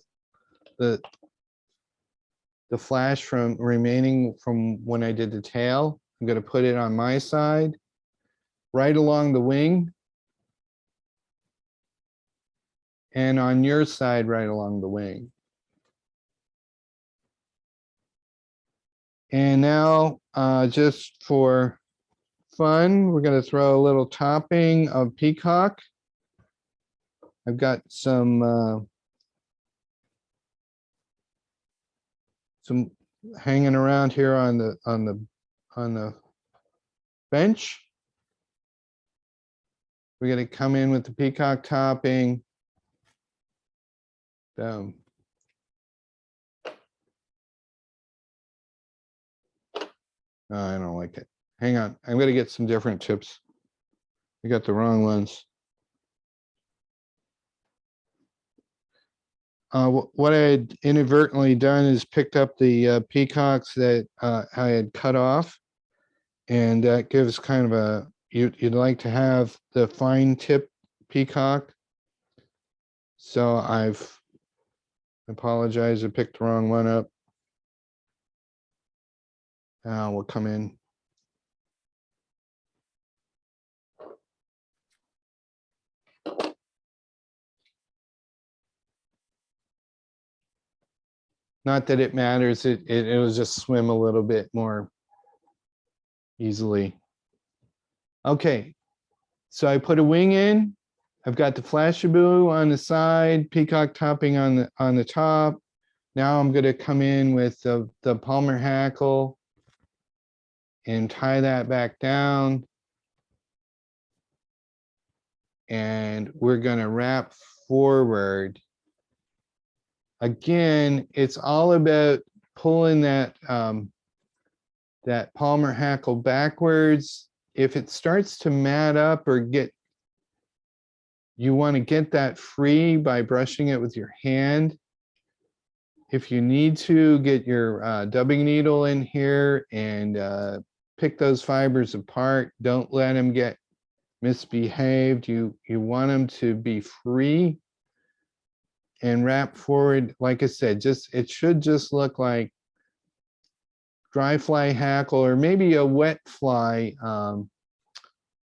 flash from remaining from when I did the tail. I'm gonna put it on my side, right along the wing. And on your side, right along the wing. And now, just for fun, we're gonna throw a little topping of peacock. I've got some hanging around here on the bench. We're gonna come in with the peacock topping. Boom. Oh, I don't like it. Hang on, I'm gonna get some different chips. I got the wrong ones. What I had inadvertently done is picked up the peacocks that I had cut off. And that gives kind of a, you'd like to have the fine tip peacock. So I apologize, I picked the wrong one up. Now we'll come in. Not that it matters, it will just swim a little bit more easily. Okay, so I put a wing in. I've got the flashaboo on the side, peacock topping on the top. Now I'm gonna come in with the Palmer hackle and tie that back down. And we're gonna wrap forward. Again, it's all about pulling that that Palmer hackle backwards. If it starts to mat up or you want to get that free by brushing it with your hand. If you need to, get your dubbing needle in here and pick those fibers apart. Don't let them get misbehaved. You want them to be free and wrap forward. Like I said, it should just look like dry fly hackle or maybe a wet fly,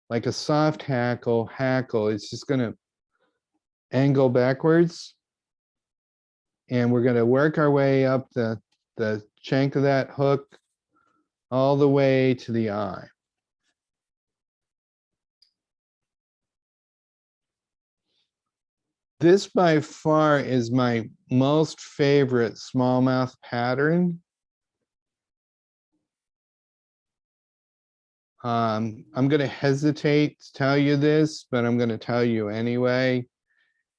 like a soft hackle. It's just gonna angle backwards. And we're gonna work our way up the shank of that hook all the way to the eye. This by far is my most favorite smallmouth pattern. I'm going to hesitate to tell you this, but I'm going to tell you anyway,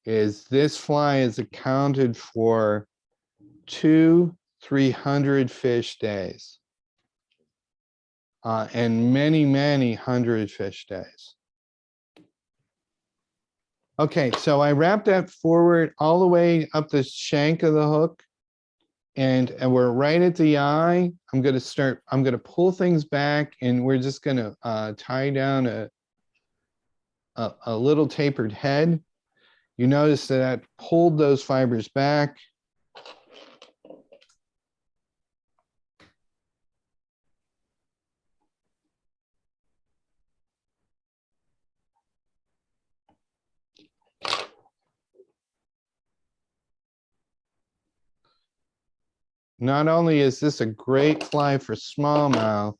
is this fly is accounted for 200-300 fish days. And many, many hundred fish days. Okay, so I wrapped that forward all the way up the shank of the hook. And we're right at the eye. I'm gonna pull things back and we're just gonna tie down a little tapered head. You notice that I pulled those fibers back. Not only is this a great fly for smallmouth,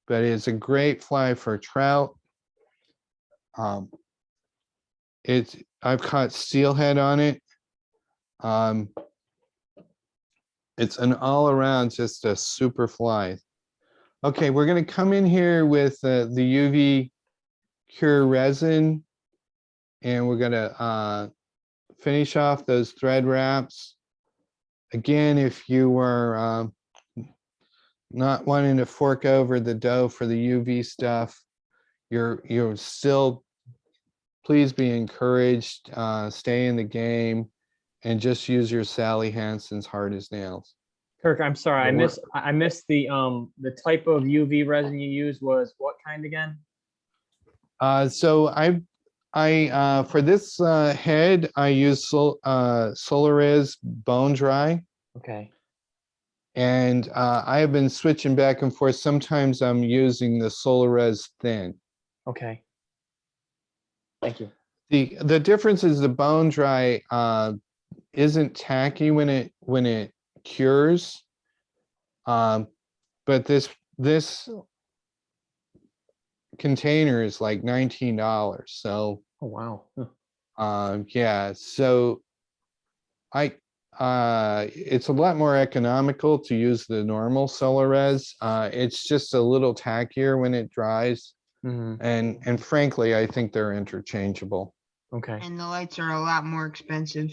but it's a great fly for trout. I've caught steelhead on it. It's an all around just a super fly. Okay, we're gonna come in here with the UV cure resin, and we're gonna finish off those thread wraps. Again, if you are not wanting to fork over the dough for the UV stuff, you're still, please be encouraged, stay in the game and just use your Sally Hansen's hard as nails. Kirk, I'm sorry, I missed the type of UV resin you used was what kind again? So for this head, I use Solaris Bone Dry. Okay. And I have been switching back and forth. Sometimes I'm using the Solaris Thin. Okay. Thank you. The difference is the Bone Dry isn't tacky when it cures. But this container is like $19. So Oh, wow. Huh. yeah, so it's a lot more economical to use the normal Solares. It's just a little tackier when it dries. Mhm. And frankly, I think they're interchangeable. Okay. And the lights are a lot more expensive.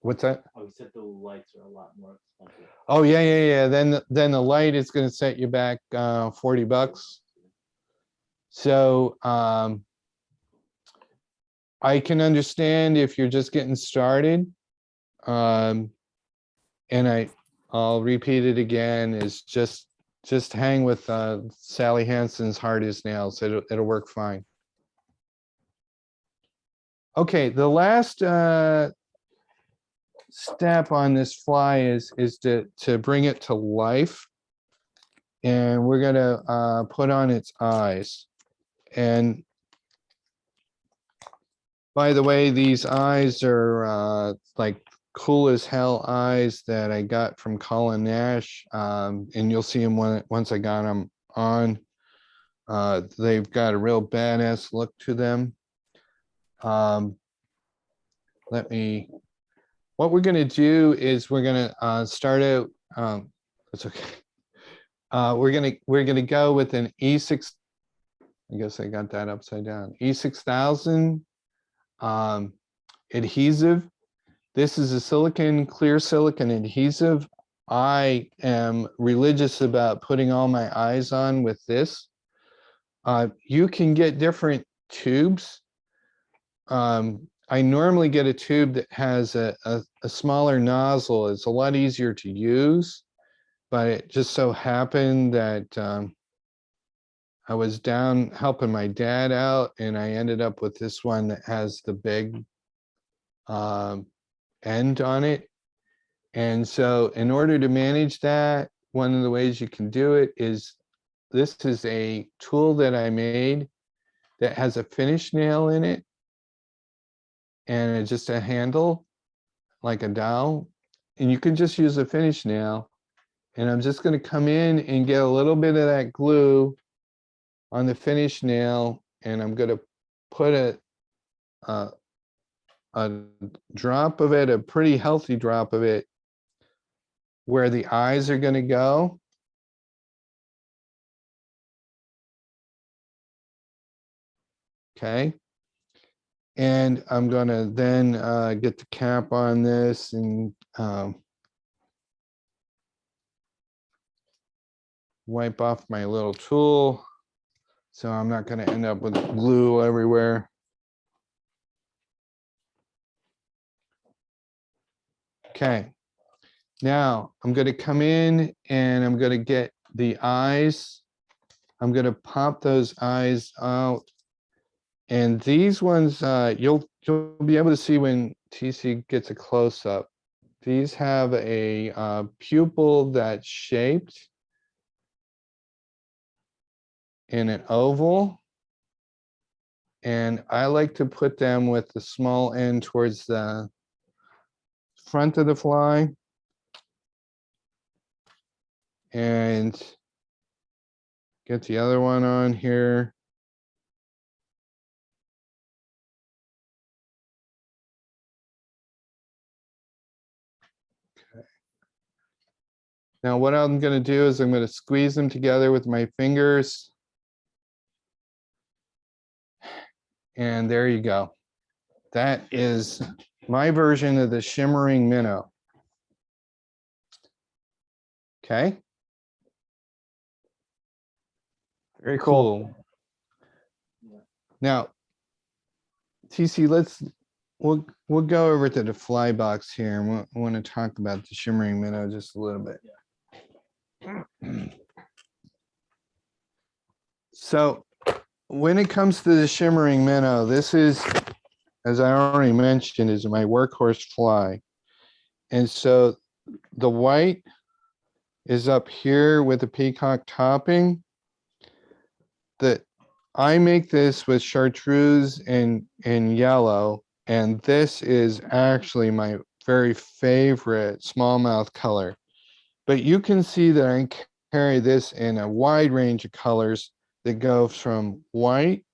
What's that? Oh, you said the lights are a lot more expensive. Oh, yeah. Then the light is going to set you back $40. So I can understand if you're just getting started. And I'll repeat it again, is just hang with Sally Hansen's Hard as Nails. It'll work fine. Okay, the last step on this fly is to bring it to life. And we're gonna put on its eyes. And by the way, these eyes are like cool as hell eyes that I got from Colin Nash. And you'll see them once I got them on. They've got a real badass look to them. What we're gonna do is we're gonna start out, that's okay. We're gonna go with an E6, I guess I got that upside down, E6000 adhesive. This is a clear silicon adhesive. I am religious about putting all my eyes on with this. You can get different tubes. I normally get a tube that has a smaller nozzle. It's a lot easier to use, but it just so happened that I was down helping my dad out, and I ended up with this one that has the big end on it. And so in order to manage that, one of the ways you can do it is, this is a tool that I made that has a finish nail in it, and it's just a handle like a dowel, and you can just use a finish nail. And I'm just going to come in and get a little bit of that glue on the finish nail, and I'm going to put a drop of it, a pretty healthy drop of it, where the eyes are going to go. Okay. And I'm going to then get the cap on this and wipe off my little tool, so I'm not going to end up with glue everywhere. Okay, now I'm going to come in and I'm going to get the eyes. I'm going to pop those eyes out, and these ones you'll be able to see when TC gets a close-up. These have a pupil that's shaped in an oval, and I like to put them with the small end towards the front of the fly, and get the other one on here. Okay. Now what I'm going to do is I'm going to squeeze them together with my fingers. And there you go. That is my version of the Shimmering Minnow. Okay. Very cool. Now, TC, we'll go over to the fly box here, and we want to talk about the Shimmering Minnow just a little bit. So when it comes to the shimmering minnow, this is, as I already mentioned, is my workhorse fly. And so the white is up here with the peacock topping. I make this with chartreuse and yellow, and this is actually my very favorite smallmouth color. But you can see that I carry this in a wide range of colors that go from white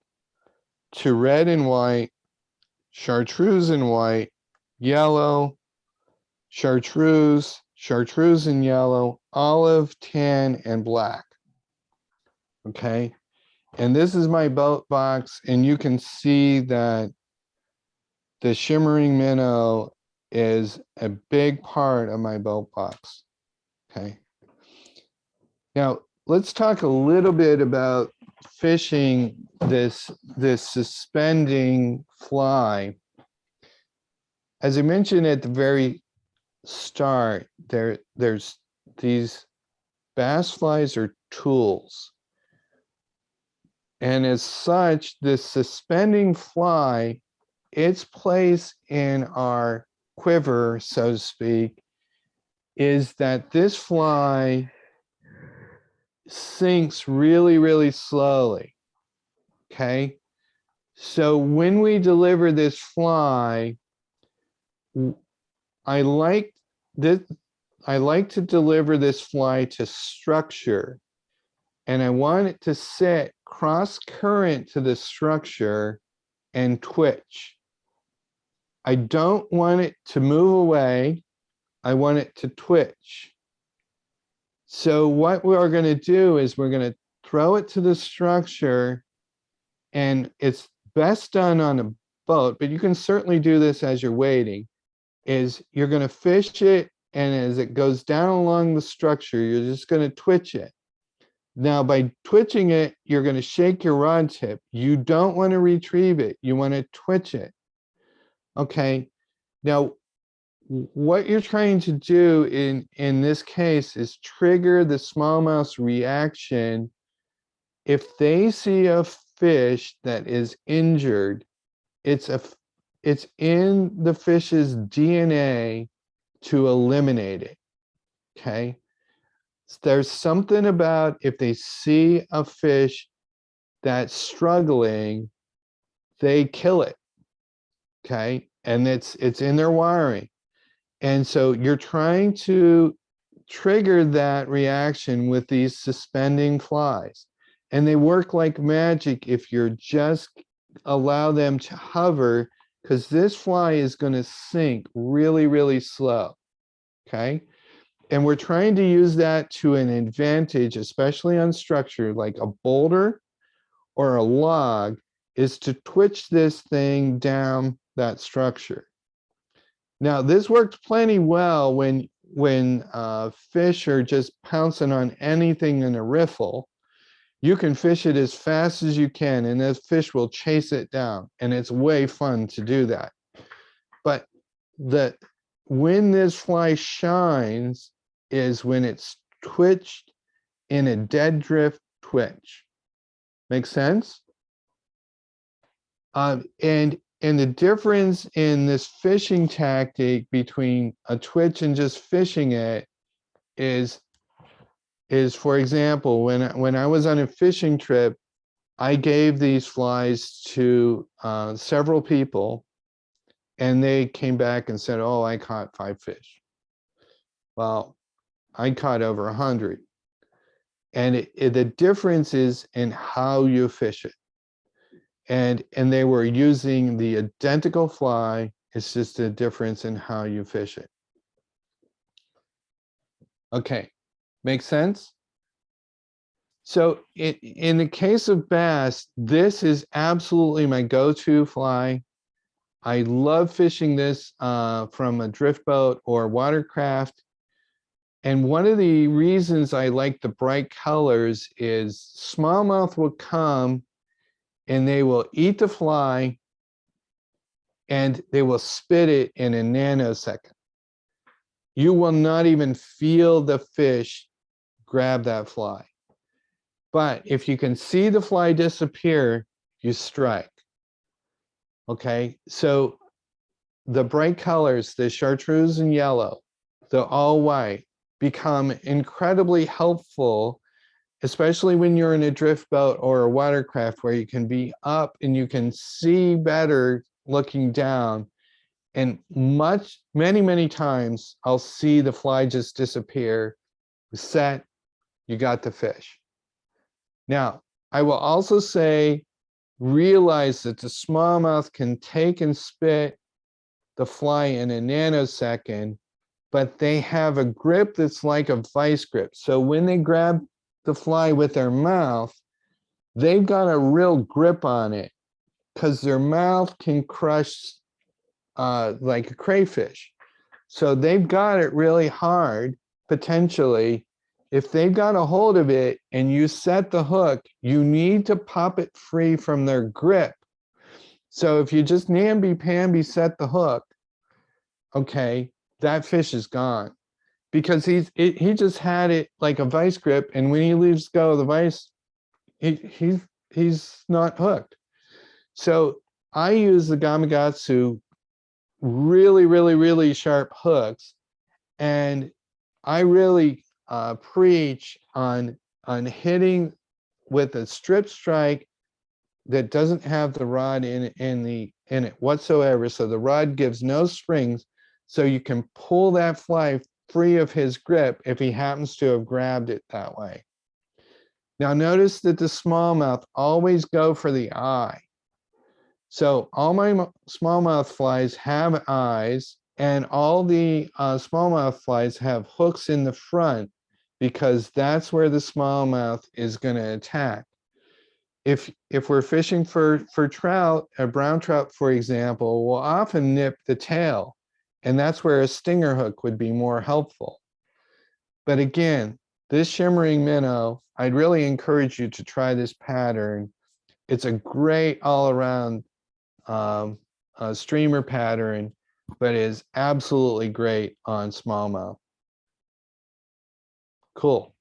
to red and white, chartreuse and white, yellow, chartreuse, chartreuse and yellow, olive, tan, and black. Okay. And this is my boat box, and you can see that the shimmering minnow is a big part of my boat box. Okay. Now let's talk a little bit about fishing this suspending fly. As I mentioned at the very start, there's these bass flies are tools. And as such, this suspending fly, its place in our quiver, so to speak, is that this fly sinks really, really slowly. Okay. So when we deliver this fly, I like to deliver this fly to structure, and I want it to sit cross current to the structure and twitch. I don't want it to move away. I want it to twitch. So what we are going to do is we're going to throw it to the structure, and it's best done on a boat, but you can certainly do this as you're waiting, is you're going to fish it, and as it goes down along the structure, you're just going to twitch it. Now, by twitching it, you're going to shake your rod tip. You don't want to retrieve it. You want to twitch it. Okay. Now, what you're trying to do in this case is trigger the smallmouth's reaction. If they see a fish that is injured, it's in the fish's DNA to eliminate it. Okay. There's something about if they see a fish that's struggling, they kill it. Okay. And it's in their wiring. And so you're trying to trigger that reaction with these suspending flies. And they work like magic if you're just allow them to hover, because this fly is going to sink really, really slow. Okay. And we're trying to use that to an advantage, especially on structure like a boulder or a log, is to twitch this thing down that structure. Now, this works plenty well when fish are just pouncing on anything in a riffle. You can fish it as fast as you can, and the fish will chase it down, and it's way fun to do that. But when this fly shines is when it's twitched in a dead drift twitch. Make sense? And the difference in this fishing tactic between a twitch and just fishing it is for example, when I was on a fishing trip, I gave these flies to several people, and they came back and said, "Oh, I caught 5 fish." Well, I caught over 100. And the difference is in how you fish it. And they were using the identical fly. It's just a difference in how you fish it. Okay, makes sense? So in the case of bass, this is absolutely my go-to fly. I love fishing this from a drift boat or watercraft. And one of the reasons I like the bright colors is smallmouth will come and they will eat the fly and they will spit it in a nanosecond. You will not even feel the fish grab that fly. But if you can see the fly disappear, you strike. Okay, so the bright colors, the chartreuse and yellow, the all white, become incredibly helpful, especially when you're in a drift boat or a watercraft where you can be up and you can see better looking down. And many times I'll see the fly just disappear, set, you got the fish. Now, I will also say, realize that the smallmouth can take and spit the fly in a nanosecond, but they have a grip that's like a vice grip. So when they grab the fly with their mouth, they've got a real grip on it because their mouth can crush like a crayfish. So they've got it really hard, potentially. If they've got a hold of it and you set the hook, you need to pop it free from their grip. So if you just namby-pamby set the hook, okay, that fish is gone because he just had it like a vice grip, and when he leaves go of the vice, he's not hooked. So I use the Gamakatsu really sharp hooks, and I really preach on hitting with a strip strike that doesn't have the rod in it whatsoever. So the rod gives no springs, so you can pull that fly free of his grip if he happens to have grabbed it that way. Now notice that the smallmouth always go for the eye. So all my smallmouth flies have eyes, and all the smallmouth flies have hooks in the front because that's where the smallmouth is going to attack. If we're fishing for trout, a brown trout, for example, will often nip the tail, and that's where a stinger hook would be more helpful. But again, this shimmering minnow, I'd really encourage you to try this pattern. It's a great all-around streamer pattern, but is absolutely great on smallmouth. Cool.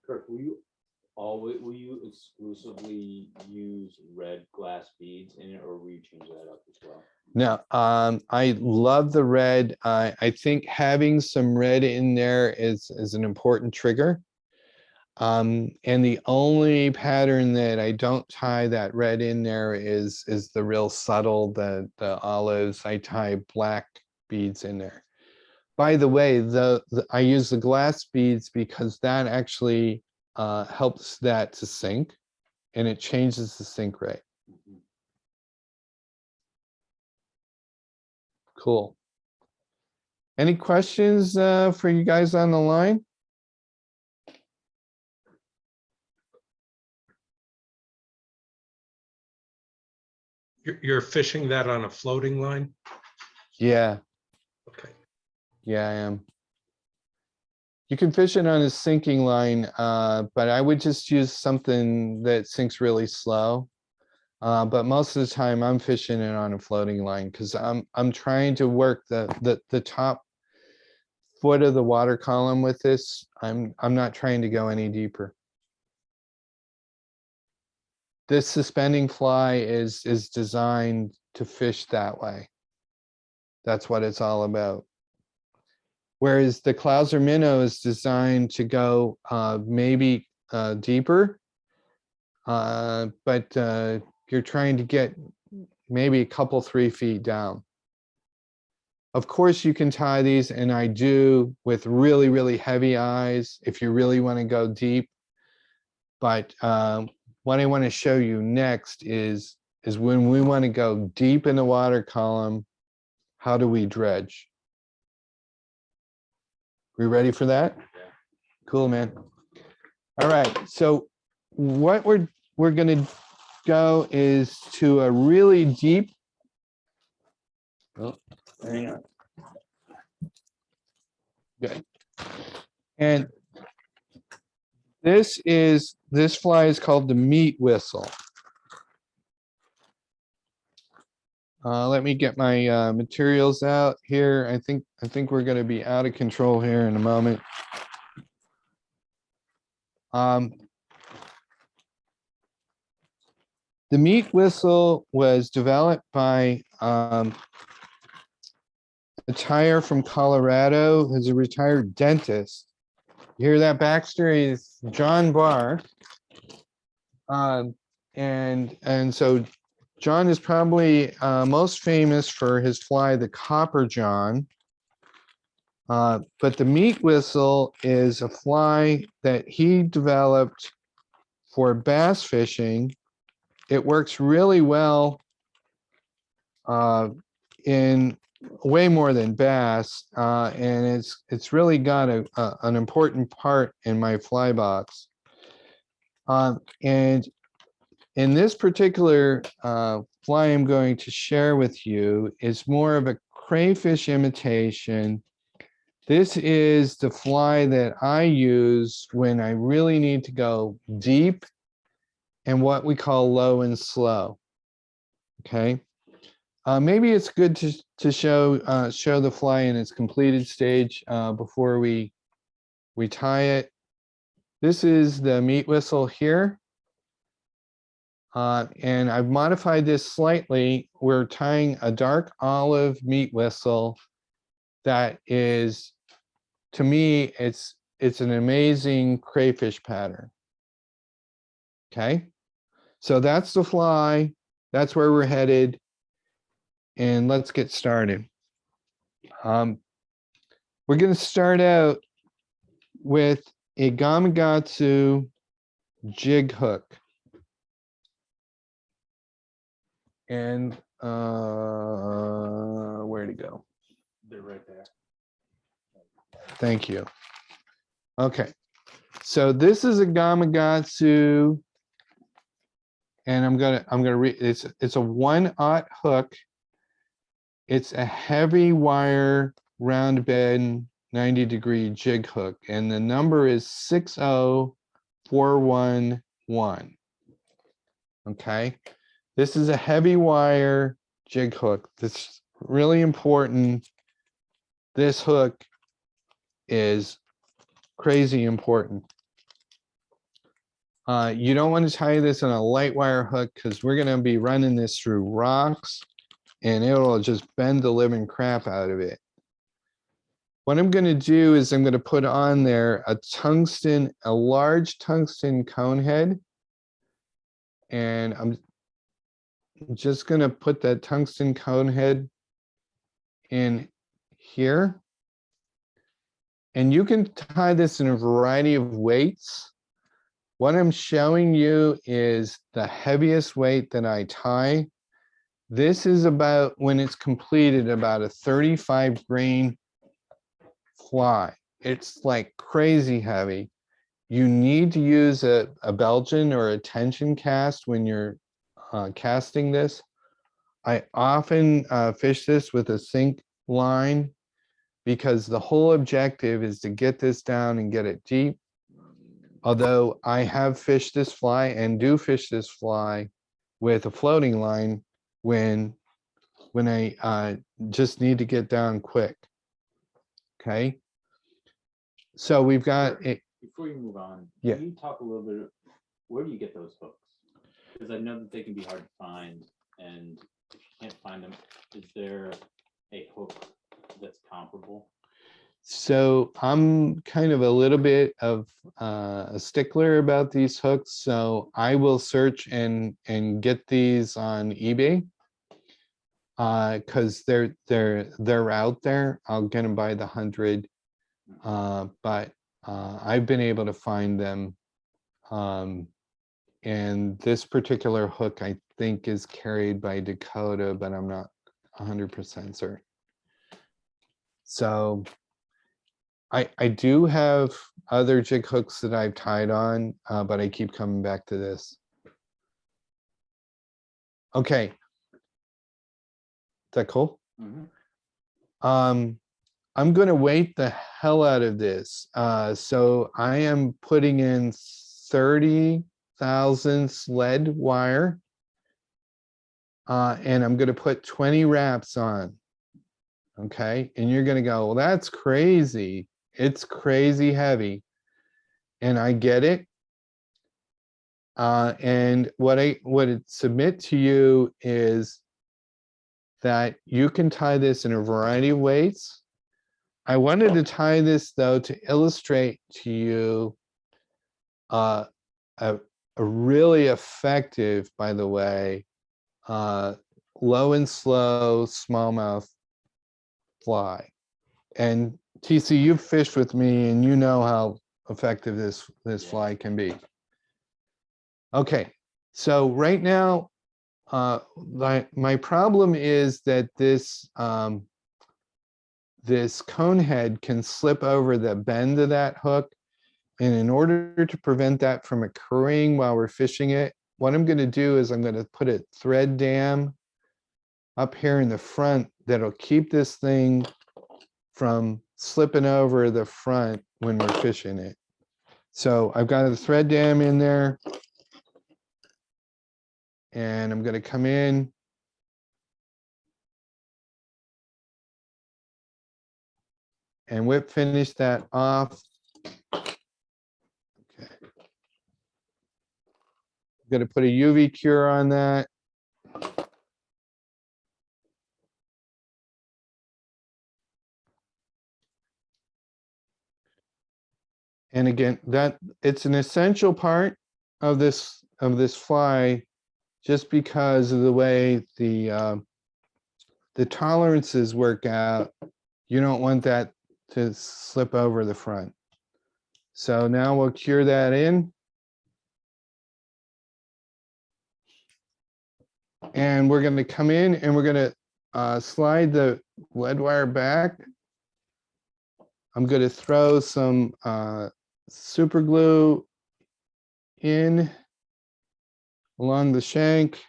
Kirk, will you exclusively use red glass beads in it, or will you change that up as well? Now, I love the red. I think having some red in there is an important trigger. And the only pattern that I don't tie that red in there is the real subtle, the olives. I tie black beads in there. By the way, I use the glass beads because that actually helps that to sink, and it changes the sink rate. Cool. Any questions for you guys on the line? You're fishing that on a floating line? Yeah. Okay. Yeah, I am. You can fish it on a sinking line, but I would just use something that sinks really slow. But most of the time I'm fishing it on a floating line because I'm trying to work the top foot of the water column with this. I'm not trying to go any deeper. This suspending fly is designed to fish that way. That's what it's all about. Whereas the Clouser Minnow is designed to go maybe deeper, but you're trying to get maybe a couple, 3 feet down. Of course, you can tie these, and I do, with really heavy eyes if you really want to go deep. But what I want to show you next is when we want to go deep in the water column, how do we dredge? We ready for that? Cool, man. All right, so what we're gonna go is to a really deep. Oh, hang on. Good. And this fly is called the meat whistle. Let me get my materials out here. I think we're going to be out of control here in a moment. The meat whistle was developed by a tire from Colorado, who's a retired dentist. You hear that, Baxter? He's John Barr. And so John is probably most famous for his fly, the Copper John. But the meat whistle is a fly that he developed for bass fishing. It works really well in way more than bass, and it's really got an important part in my fly box. And in this particular fly I'm going to share with you is more of a crayfish imitation. This is the fly that I use when I really need to go deep and what we call low and slow. Okay. Maybe it's good to show the fly in its completed stage before we tie it. This is the meat whistle here. And I've modified this slightly. We're tying a dark olive meat whistle that is, to me, it's an amazing crayfish pattern. Okay, so that's the fly. That's where we're headed. And let's get started. We're going to start out with a Gamakatsu jig hook. And where'd it go? They're right there. Thank you. Okay, so this is a Gamakatsu, and I'm gonna read. It's a 1/0 hook. It's a heavy wire round bend 90-degree jig hook, and the number is 60411. Okay. This is a heavy wire jig hook. That's really important. This hook is crazy important. You don't want to tie this on a light wire hook because we're going to be running this through rocks and it'll just bend the living crap out of it. What I'm going to do is I'm going to put on there a large tungsten cone head. And I'm just going to put that tungsten cone head in here. And you can tie this in a variety of weights. What I'm showing you is the heaviest weight that I tie. This is about, when it's completed, about a 35 grain fly. It's like crazy heavy. You need to use a Belgian or a tension cast when you're casting this. I often fish this with a sink line because the whole objective is to get this down and get it deep. Although I have fished this fly and do fish this fly with a floating line when I just need to get down quick. Okay. So we've got it. Before you move on, Yeah. can you talk a little bit, where do you get those hooks? Because I know that they can be hard to find, and if you can't find them, is there a hook that's comparable? So I'm kind of a little bit of a stickler about these hooks. So I will search and get these on eBay because they're out there. I'll get them by the 100, but I've been able to find them. And this particular hook, I think, is carried by Dakota, but I'm not 100% certain. So I do have other jig hooks that I've tied on, but I keep coming back to this. Okay. Is that cool? Mm-hmm. I'm going to weight the hell out of this. So I am putting in 30 thousandths lead wire, and I'm going to put 20 wraps on. Okay, and you're going to go, well, that's crazy. It's crazy heavy, and I get it. And what I would submit to you is that you can tie this in a variety of ways. I wanted to tie this though to illustrate to you a really effective, by the way, low and slow smallmouth fly. And TC, you've fished with me and you know how effective this fly can be. Okay, so right now, my problem is that this this cone head can slip over the bend of that hook. And in order to prevent that from occurring while we're fishing it, what I'm going to do is I'm going to put a thread dam up here in the front that'll keep this thing from slipping over the front when we're fishing it. So I've got a thread dam in there. And I'm going to come in. And whip finish that off. Okay. I'm going to put a UV cure on that. And again, that it's an essential part of this fly, just because of the way the tolerances work out. You don't want that to slip over the front. So now we'll cure that in. And we're going to come in and we're going to slide the lead wire back. I'm going to throw some super glue in along the shank.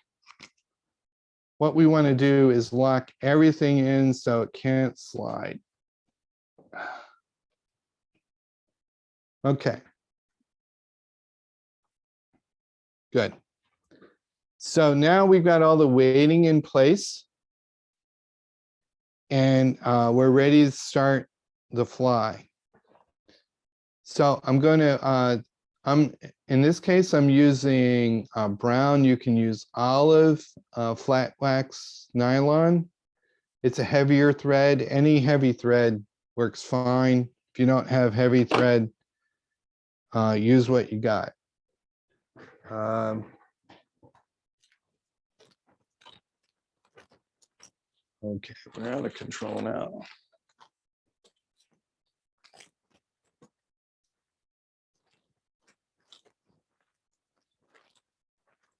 What we want to do is lock everything in so it can't slide. Okay. Good. So now we've got all the weighting in place. And we're ready to start the fly. So I'm going to, in this case, I'm using brown. You can use olive, flat wax nylon. It's a heavier thread. Any heavy thread works fine. If you don't have heavy thread, use what you got. Okay, we're out of control now.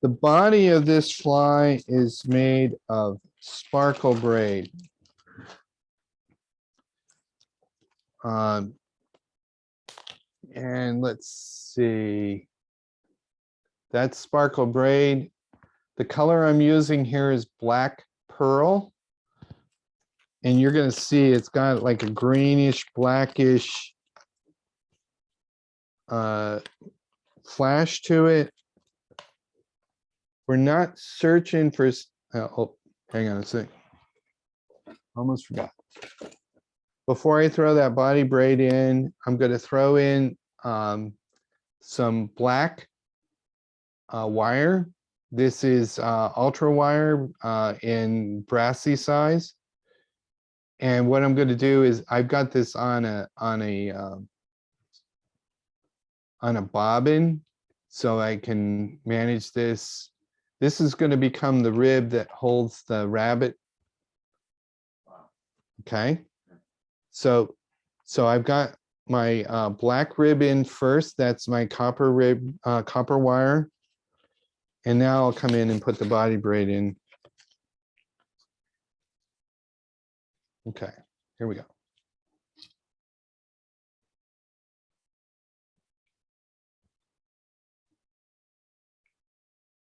The body of this fly is made of sparkle braid. And let's see. That's sparkle braid. The color I'm using here is black pearl. And you're going to see it's got like a greenish, blackish flash to it. We're not searching for, oh, hang on a sec. Almost forgot. Before I throw that body braid in, I'm going to throw in some black wire. This is ultra wire in brassy size. And what I'm going to do is I've got this on a bobbin, so I can manage this. This is going to become the rib that holds the rabbit. Okay. So I've got my black rib in first. That's my copper rib, copper wire. And now I'll come in and put the body braid in. Okay, here we go.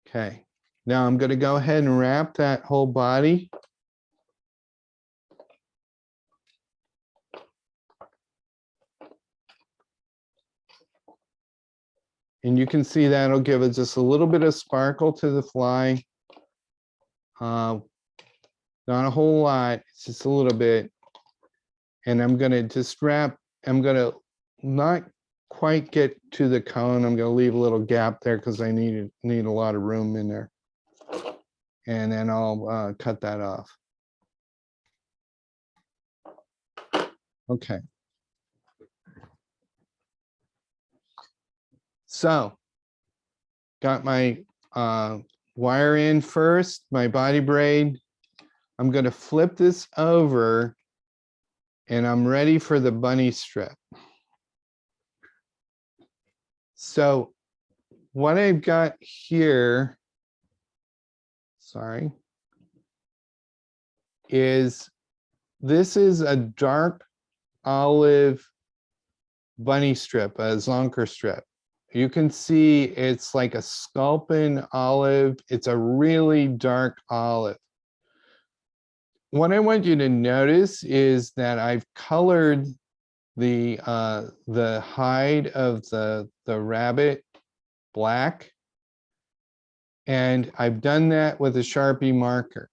Okay, now I'm going to go ahead and wrap that whole body. And you can see that'll give it just a little bit of sparkle to the fly. Not a whole lot, it's just a little bit. And I'm going to just wrap, I'm going to not quite get to the cone. I'm gonna leave a little gap there because I need a lot of room in there. And then I'll cut that off. Okay. So, got my wire in first, my body braid. I'm gonna flip this over and I'm ready for the bunny strip. So what I've got here, sorry, is this is a dark olive bunny strip, a zonker strip. You can see it's like a sculpin olive. It's a really dark olive. What I want you to notice is that I've colored the hide of the rabbit black, and I've done that with a Sharpie marker.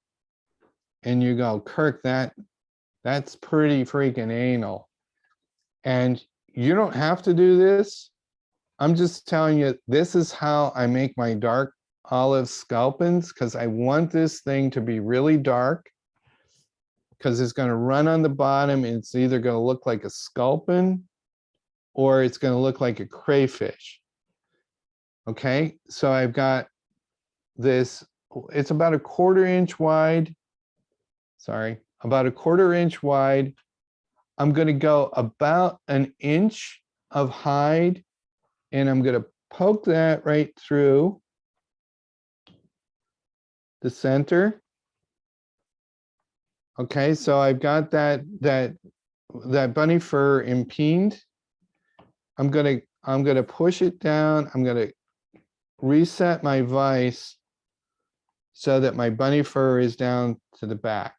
And you go, Kirk, that's pretty freaking anal. And you don't have to do this. I'm just telling you, this is how I make my dark olive sculpins, because I want this thing to be really dark, because it's going to run on the bottom and it's either going to look like a sculpin or it's going to look like a crayfish. Okay, so I've got this, it's about 1/4 inch wide. Sorry, about 1/4 inch wide. I'm going to go about 1 inch of hide, and I'm going to poke that right through the center. Okay, so I've got that bunny fur impinged. I'm gonna push it down. I'm gonna reset my vise so that my bunny fur is down to the back.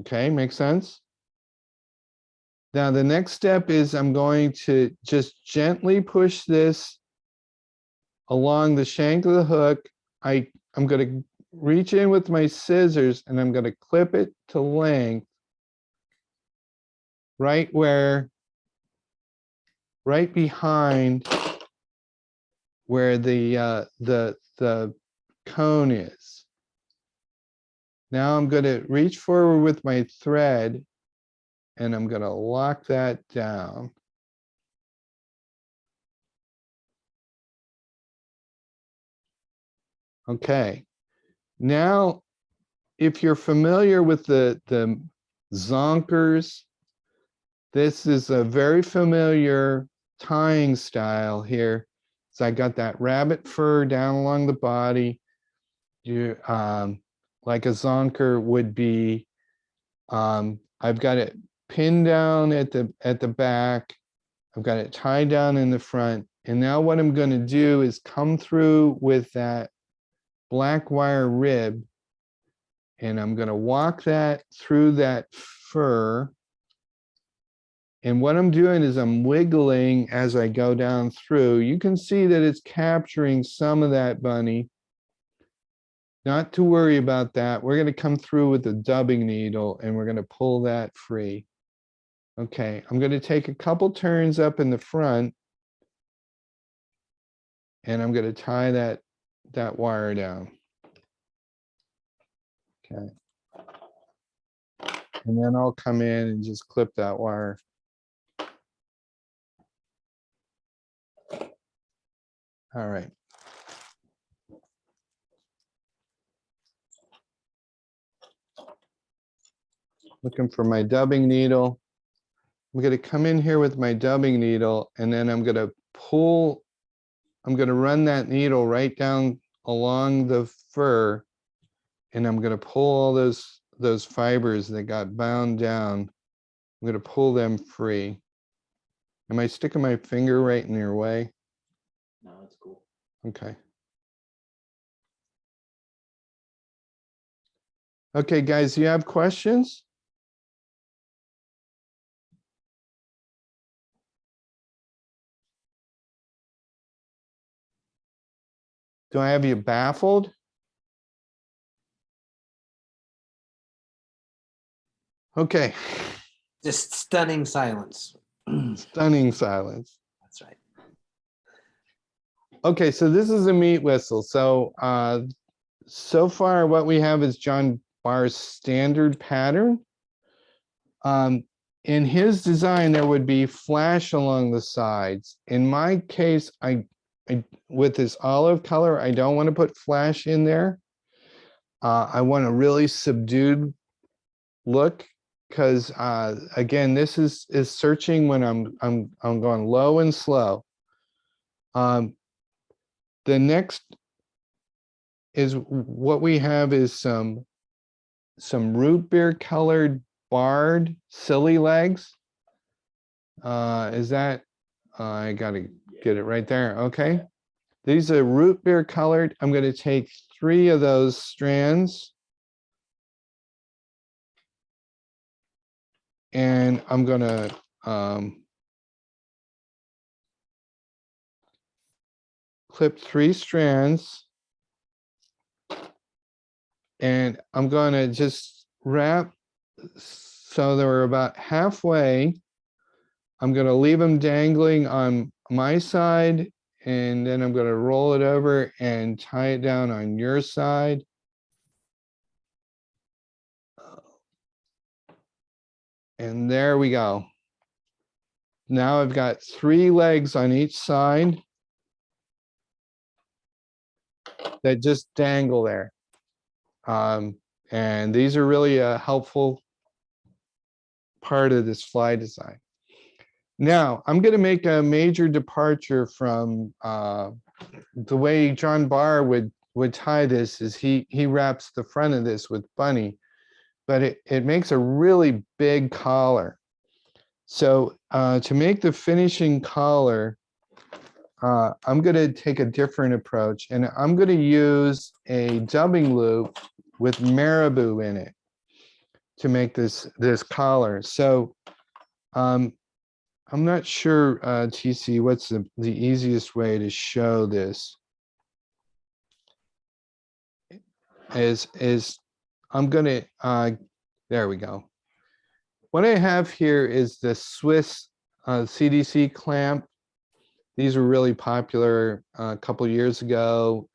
Okay, makes sense? Now the next step is I'm going to just gently push this along the shank of the hook. I'm gonna reach in with my scissors and I'm gonna clip it to length right behind where the cone is. Now I'm going to reach forward with my thread and I'm going to lock that down. Okay. Now, if you're familiar with the zonkers, this is a very familiar tying style here. So I got that rabbit fur down along the body. You like a zonker would be. I've got it pinned down at the back. I've got it tied down in the front. And now what I'm going to do is come through with that black wire rib, and I'm going to walk that through that fur. And what I'm doing is I'm wiggling as I go down through. You can see that it's capturing some of that bunny. Not to worry about that. We're going to come through with the dubbing needle and we're going to pull that free. Okay, I'm going to take a couple turns up in the front and I'm going to tie that wire down. Okay. And then I'll come in and just clip that wire. All right. Looking for my dubbing needle. I'm going to come in here with my dubbing needle and then I'm going to pull, I'm going to run that needle right down along the fur and I'm going to pull all those fibers that got bound down. I'm going to pull them free. Am I sticking my finger right in your way? No, that's cool. Okay. Okay, guys, do you have questions? Do I have you baffled? Okay. Just stunning silence. Stunning silence. That's right. Okay, so this is a meat whistle. So so far what we have is John Barr's standard pattern. In his design, there would be flash along the sides. In my case, I with this olive color, I don't want to put flash in there. I want a really subdued look because again, this is searching when I'm going low and slow. The next is what we have is some root beer colored barred silly legs. Is that, I gotta get it right there, okay. These are root beer colored. I'm gonna take 3 of those strands. And I'm gonna clip 3 strands. And I'm gonna just wrap so they're about halfway. I'm gonna leave them dangling on my side, and then I'm gonna roll it over and tie it down on your side. And there we go. Now I've got 3 legs on each side that just dangle there. And these are really a helpful part of this fly design. Now, I'm going to make a major departure from the way John Barr would tie this is he wraps the front of this with bunny, but it makes a really big collar. So to make the finishing collar, I'm going to take a different approach, and I'm going to use a dubbing loop with marabou in it to make this collar. So I'm not sure, TC, what's the easiest way to show this is I'm going to, there we go. What I have here is the Swiss CDC clamp. These were really popular a couple years ago.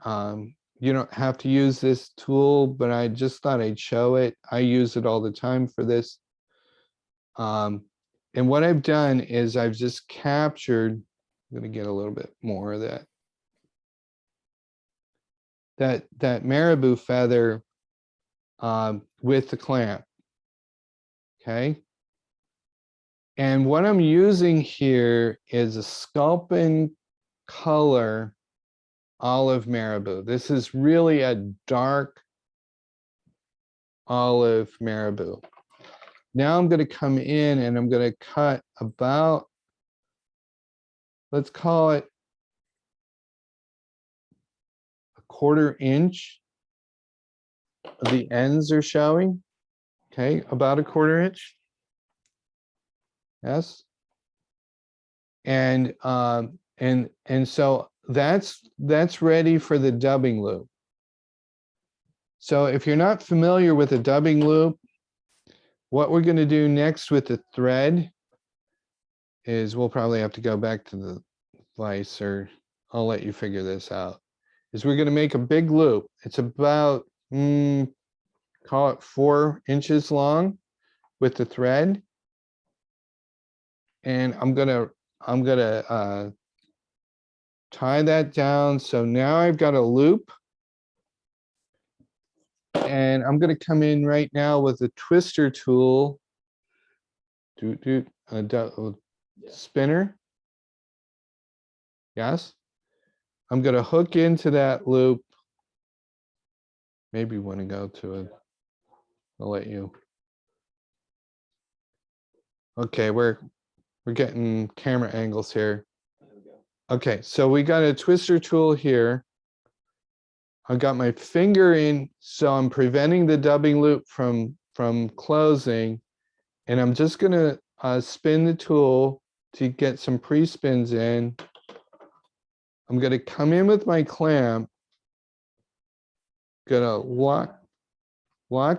You don't have to use this tool, but I just thought I'd show it. I use it all the time for this. And what I've done is I've just captured, I'm gonna get a little bit more of that marabou feather with the clamp, okay? And what I'm using here is a Sculpin color olive marabou. This is really a dark olive marabou. Now I'm going to come in and I'm going to cut about, let's call it a 1/4 inch. The ends are showing, okay, about a 1/4 inch. Yes. And so that's ready for the dubbing loop. So if you're not familiar with a dubbing loop, what we're going to do next with the thread is we'll probably have to go back to the vise, or I'll let you figure this out, is we're going to make a big loop. It's about, call it 4 inches long with the thread. And I'm gonna tie that down. So now I've got a loop. And I'm going to come in right now with a twister tool, spinner. Yes. I'm going to hook into that loop. Maybe want to go to it. I'll let you. Okay, we're getting camera angles here. Okay, so we got a twister tool here. I got my finger in, so I'm preventing the dubbing loop from closing, and I'm just gonna spin the tool to get some pre-spins in. I'm gonna come in with my clamp, gonna lock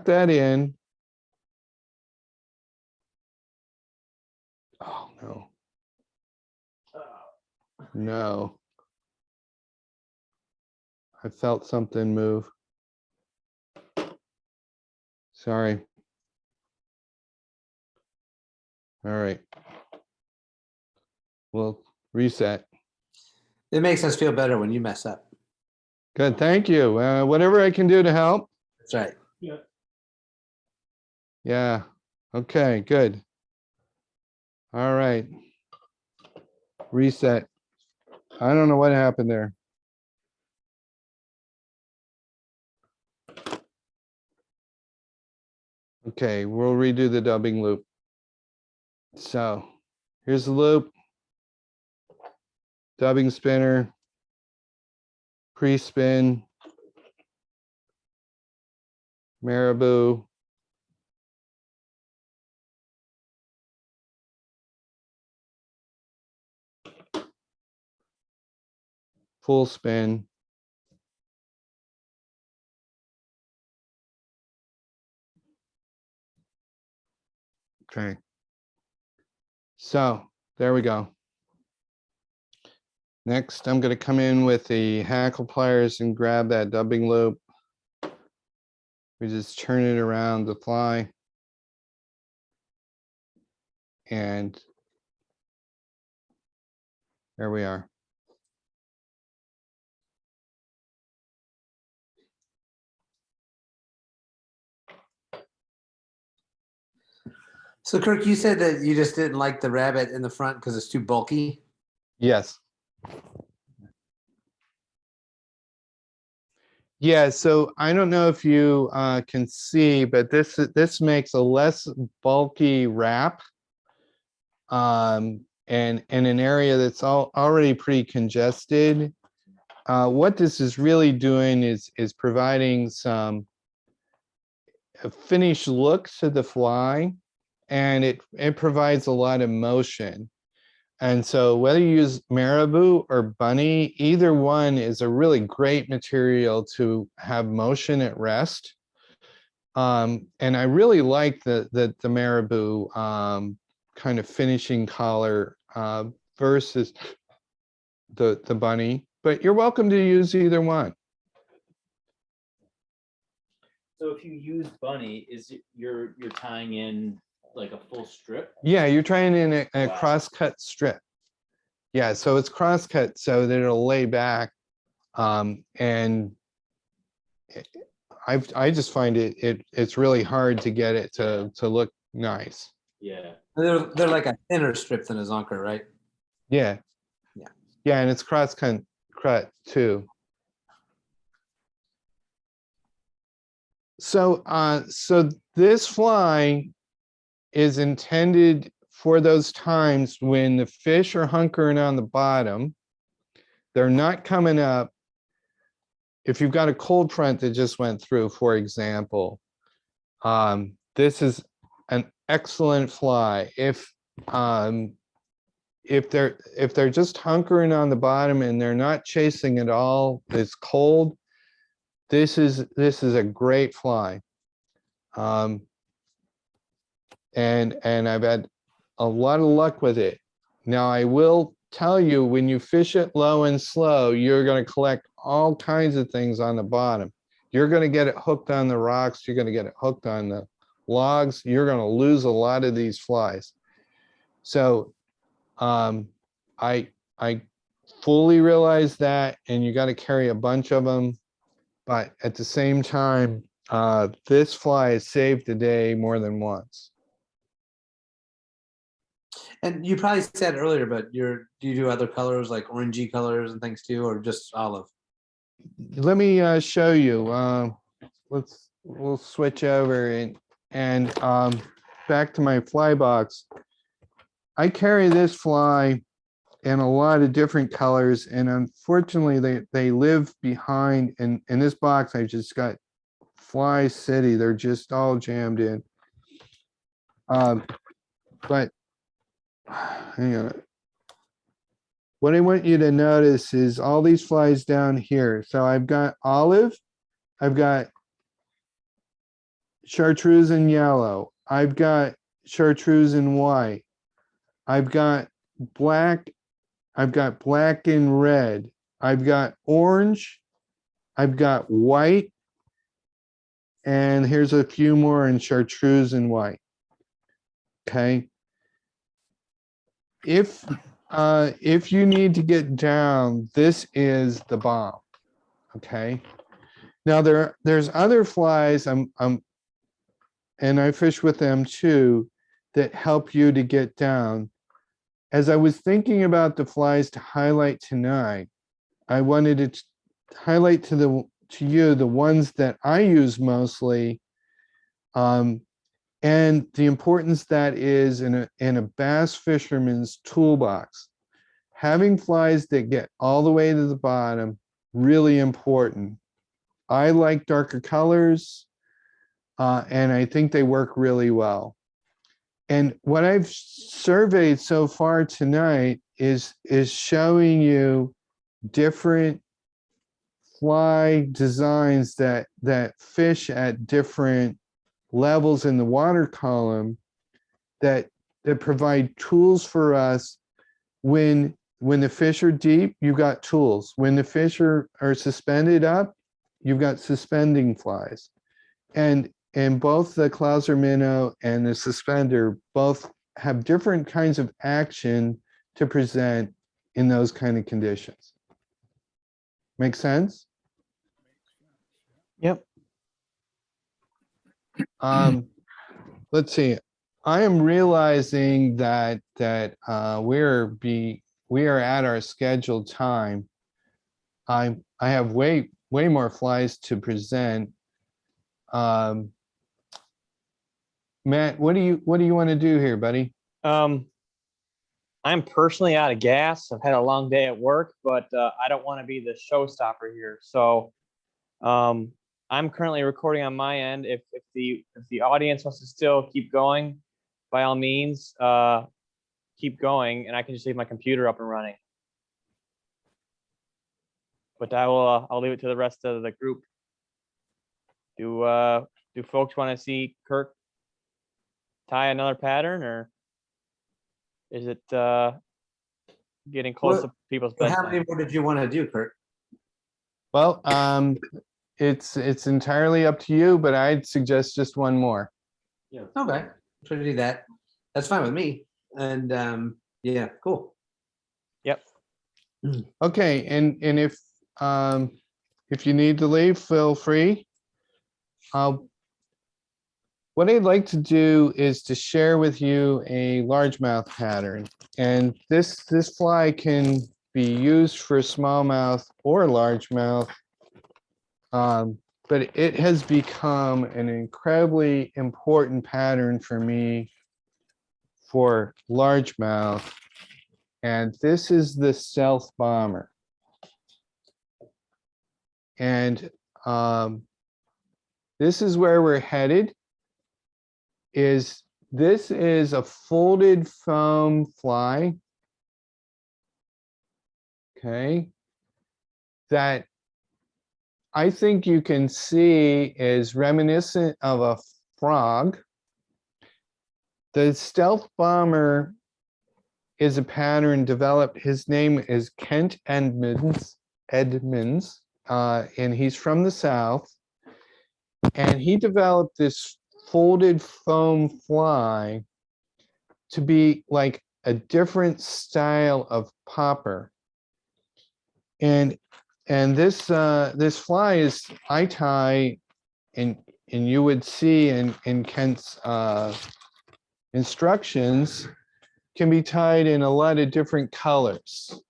that in. Oh no, No. I felt something move. Sorry. All right. We'll reset. It makes us feel better when you mess up. Good, thank you. Whatever I can do to help. That's right. Yeah, okay, good. All right. Reset. I don't know what happened there. Okay, we'll redo the dubbing loop. So here's the loop. Dubbing spinner. Pre-spin. Marabou. Full spin. Okay. So there we go. Next, I'm going to come in with the hackle pliers and grab that dubbing loop. We just turn it around the fly. And there we are. So Kirk, you said that you just didn't like the rabbit in the front because it's too bulky. Yes. Yeah, so I don't know if you can see, but this makes a less bulky wrap, and in an area that's already pretty congested. What this is really doing is providing some finished look to the fly, and it provides a lot of motion. And so whether you use marabou or bunny, either one is a really great material to have motion at rest. And I really like the marabou kind of finishing collar versus the bunny, but you're welcome to use either one. So if you use bunny, is it you're tying in like a full strip? Yeah, you're trying in a Wow. cross-cut strip. Yeah, so it's cross-cut so that it'll lay back. And I just find it's really hard to get it to look nice. Yeah. They're like a thinner strip than a zonker, right? Yeah. Yeah. Yeah, and it's cross-cut too. So so this fly is intended for those times when the fish are hunkering on the bottom. They're not coming up. If you've got a cold front that just went through, for example, this is an excellent fly. If they're just hunkering on the bottom and they're not chasing at all, it's cold. This is a great fly. And I've had a lot of luck with it. Now I will tell you, when you fish it low and slow, you're going to collect all kinds of things on the bottom. You're going to get it hooked on the rocks. You're going to get it hooked on the logs. You're going to lose a lot of these flies. So I fully realize that, and you got to carry a bunch of them. But at the same time, this fly has saved the day more than once. And you probably said earlier, but do you do other colors like orangey colors and things too, or just olive? Let me show you. We'll switch over and back to my fly box. I carry this fly in a lot of different colors, and unfortunately they live behind in this box. I just got Fly City. They're just all jammed in. But hang on. What I want you to notice is all these flies down here. So I've got olive, I've got chartreuse in yellow, I've got chartreuse in white, I've got black I've got black and red. I've got orange. I've got white. And here's a few more in chartreuse and white. Okay. If you need to get down, this is the bomb. Okay. Now there's other flies and I fish with them too that help you to get down. As I was thinking about the flies to highlight tonight, I wanted to highlight to you the ones that I use mostly, and the importance that is in a bass fisherman's toolbox. Having flies that get all the way to the bottom, really important. I like darker colors, and I think they work really well. And what I've surveyed so far tonight is showing you different fly designs that fish at different levels in the water column that provide tools for us. When the fish are deep, you've got tools. When the fish are suspended up, you've got suspending flies. And both the Clouser Minnow and the suspender both have different kinds of action to present in those kind of conditions. Make sense? Yep. Let's see. I am realizing that we are at our scheduled time. I have way more flies to present. Matt, what do you want to do here, buddy? I'm personally out of gas. I've had a long day at work, but I don't want to be the showstopper here. So I'm currently recording on my end. If the audience wants to still keep going, by all means, keep going, and I can just leave my computer up and running. But I'll leave it to the rest of the group. Do folks want to see Kirk tie another pattern, or is it getting close to people's How bedtime? many more did you want to do, Kurt? Well, it's entirely up to you, but I'd suggest just one more. Yeah. Okay, try to do that. That's fine with me. And yeah, cool. Yep. Okay, and if you need to leave, feel free. What I'd like to do is to share with you a largemouth pattern, and this fly can be used for smallmouth or largemouth, but it has become an incredibly important pattern for me for largemouth, and this is the stealth bomber. And this is where we're headed. This is a folded foam fly, okay, that I think you can see is reminiscent of a frog. The stealth bomber is a pattern developed. His name is Kent Edmonds, and he's from the South. And he developed this folded foam fly to be like a different style of popper. And this fly is I tie, and you would see in Kent's instructions, can be tied in a lot of different colors.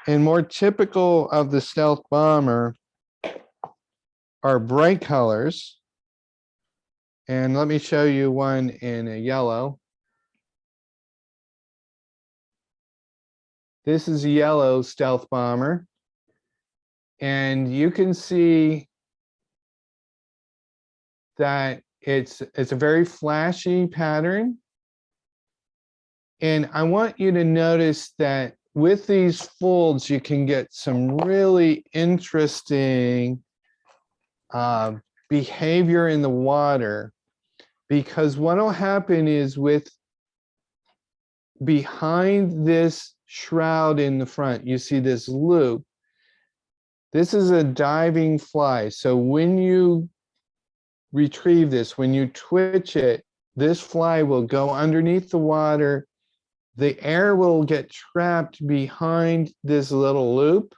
And more typical of the stealth bomber are bright colors. And let me show you one in a yellow. This is a yellow stealth bomber. And you can see that it's a very flashy pattern. And I want you to notice that with these folds, you can get some really interesting behavior in the water, because what will happen is with behind this shroud in the front, you see this loop. This is a diving fly. So when you retrieve this, when you twitch it, this fly will go underneath the water. The air will get trapped behind this little loop,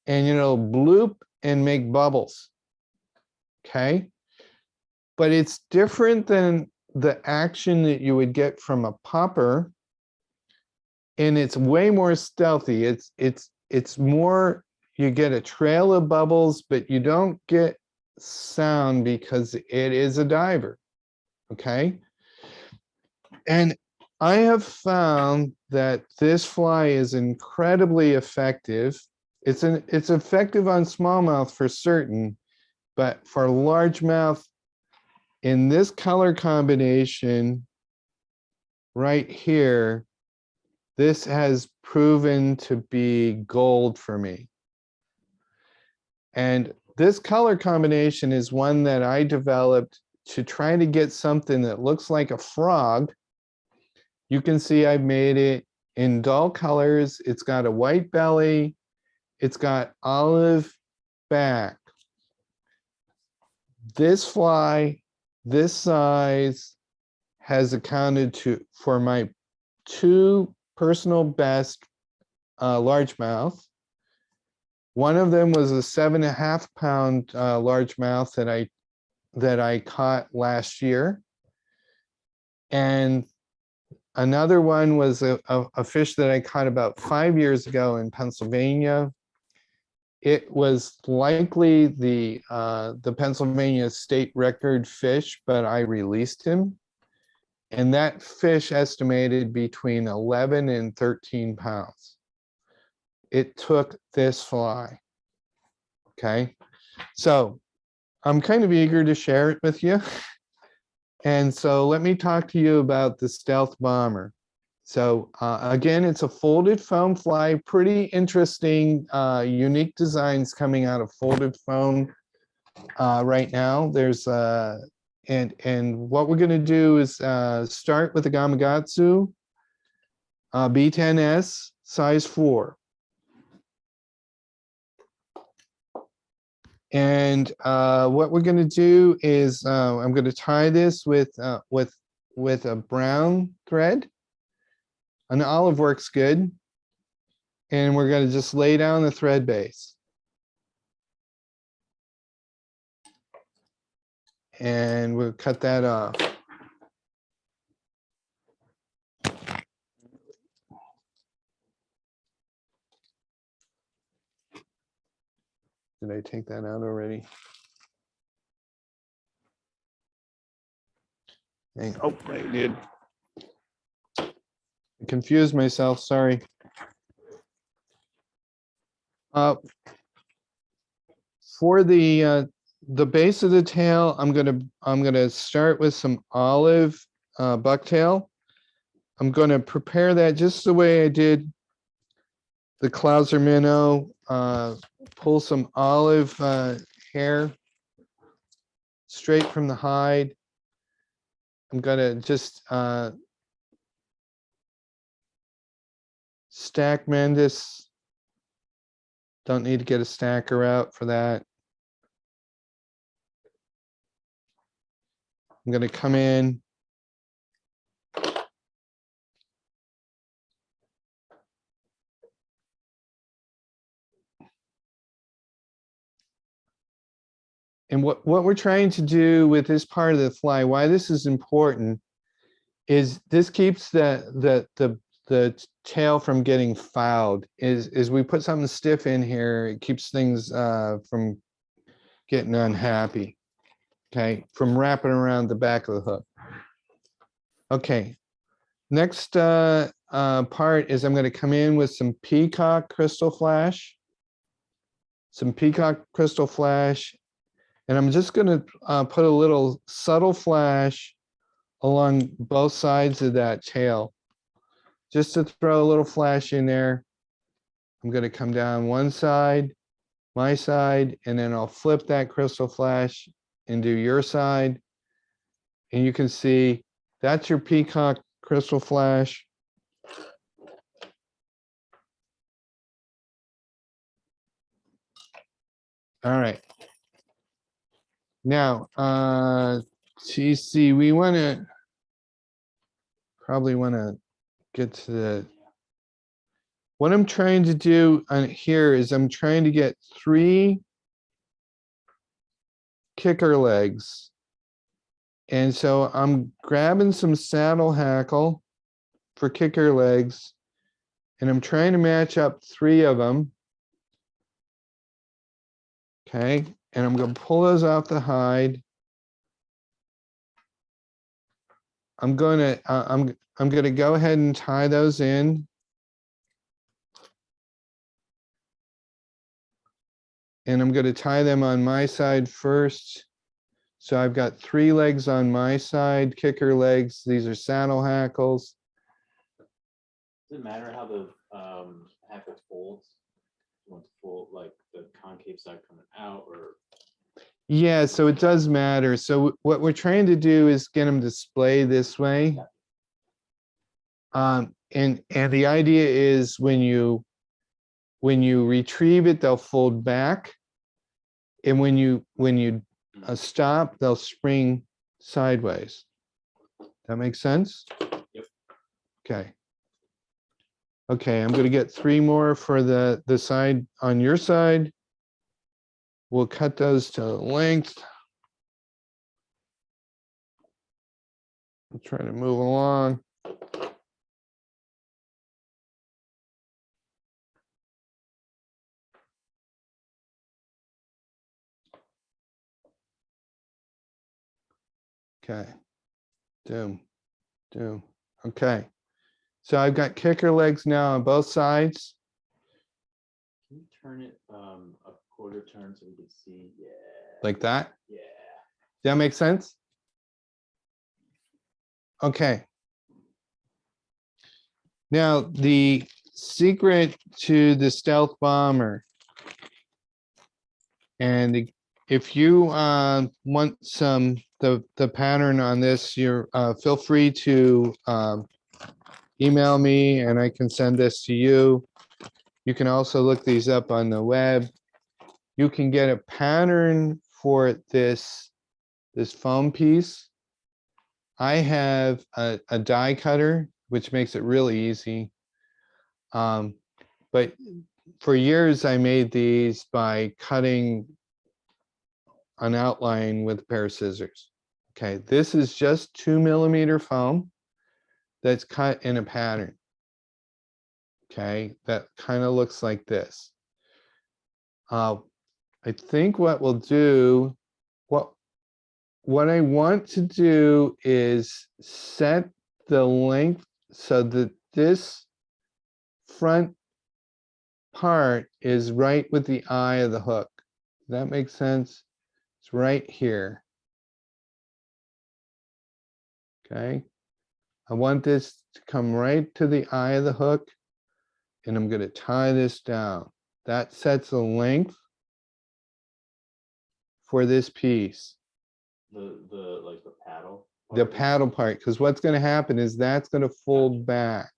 and it'll bloop and make bubbles. Okay? But it's different than the action that you would get from a popper, and it's way more stealthy. It's more, you get a trail of bubbles, but you don't get sound because it is a diver. Okay? And I have found that this fly is incredibly effective. It's effective on smallmouth for certain, but for largemouth, in this color combination right here, this has proven to be gold for me. And this color combination is one that I developed to try to get something that looks like a frog. You can see I've made it in dull colors. It's got a white belly. It's got olive back. This fly, this size, has accounted for my 2 personal best largemouth. One of them was a 7.5 pound largemouth that I caught last year. And another one was a fish that I caught about 5 years ago in Pennsylvania. It was likely the Pennsylvania state record fish, but I released him. And that fish estimated between 11 and 13 pounds. It took this fly. Okay. So I'm kind of eager to share it with you. And so let me talk to you about the Stealth Bomber. So again, it's a folded foam fly, pretty interesting, unique designs coming out of folded foam right now. There's and what we're going to do is start with the Gamakatsu B10S size 4. And what we're going to do is I'm going to tie this with a brown thread. An olive works good. And we're going to just lay down the thread base. And we'll cut that off. Did I take that out already? Oh, I did. I confused myself, sorry. For the base of the tail, I'm gonna start with some olive bucktail. I'm gonna prepare that just the way I did the Clouser Minnow. Pull some olive hair straight from the hide. I'm gonna just stack mend this. Don't need to get a stacker out for that. I'm gonna come in. And what we're trying to do with this part of the fly, why this is important, is this keeps the tail from getting fouled. Is we put something stiff in here, it keeps things from getting unhappy. Okay, from wrapping around the back of the hook. Okay, next part is I'm going to come in with some peacock crystal flash. Some peacock crystal flash. And I'm just going to put a little subtle flash along both sides of that tail. Just to throw a little flash in there. I'm going to come down one side, my side, and then I'll flip that crystal flash and do your side. And you can see that's your peacock crystal flash. All right. Now, TC, we want to probably want to get to the. What I'm trying to do on here is I'm trying to get 3 kicker legs. And so I'm grabbing some saddle hackle for kicker legs, and I'm trying to match up 3 of them. Okay, and I'm going to pull those off the hide. I'm going to go ahead and tie those in. And I'm going to tie them on my side first. So I've got 3 legs on my side, kicker legs. These are saddle hackles. Does it matter how the hackle folds? You want to fold like the concave side coming out, or Yeah, so it does matter. So what we're trying to do is get them to splay this way. And the idea is when you retrieve it, they'll fold back. And when you stop, they'll spring sideways. That makes sense? Yep. Okay. Okay, I'm going to get 3 more for the side on your side. We'll cut those to length. I'm trying to move along. Okay. Doom. Okay. So I've got kicker legs now on both sides. can you turn it a quarter turn so we can see? Yeah. Like that. Yeah. Does that make sense? Okay. Now, the secret to the stealth bomber, and if you want the pattern on this, you're feel free to email me and I can send this to you. You can also look these up on the web. You can get a pattern for this foam piece. I have a die cutter, which makes it really easy. But for years, I made these by cutting an outline with a pair of scissors. Okay, this is just 2mm foam that's cut in a pattern. Okay, that kind of looks like this. I think what we'll do, what I want to do is set the length so that this front part is right with the eye of the hook. Does that make sense? It's right here. Okay. I want this to come right to the eye of the hook, and I'm going to tie this down. That sets the length for this piece. The like the paddle. The part? paddle part, because what's going to happen is that's going to fold back.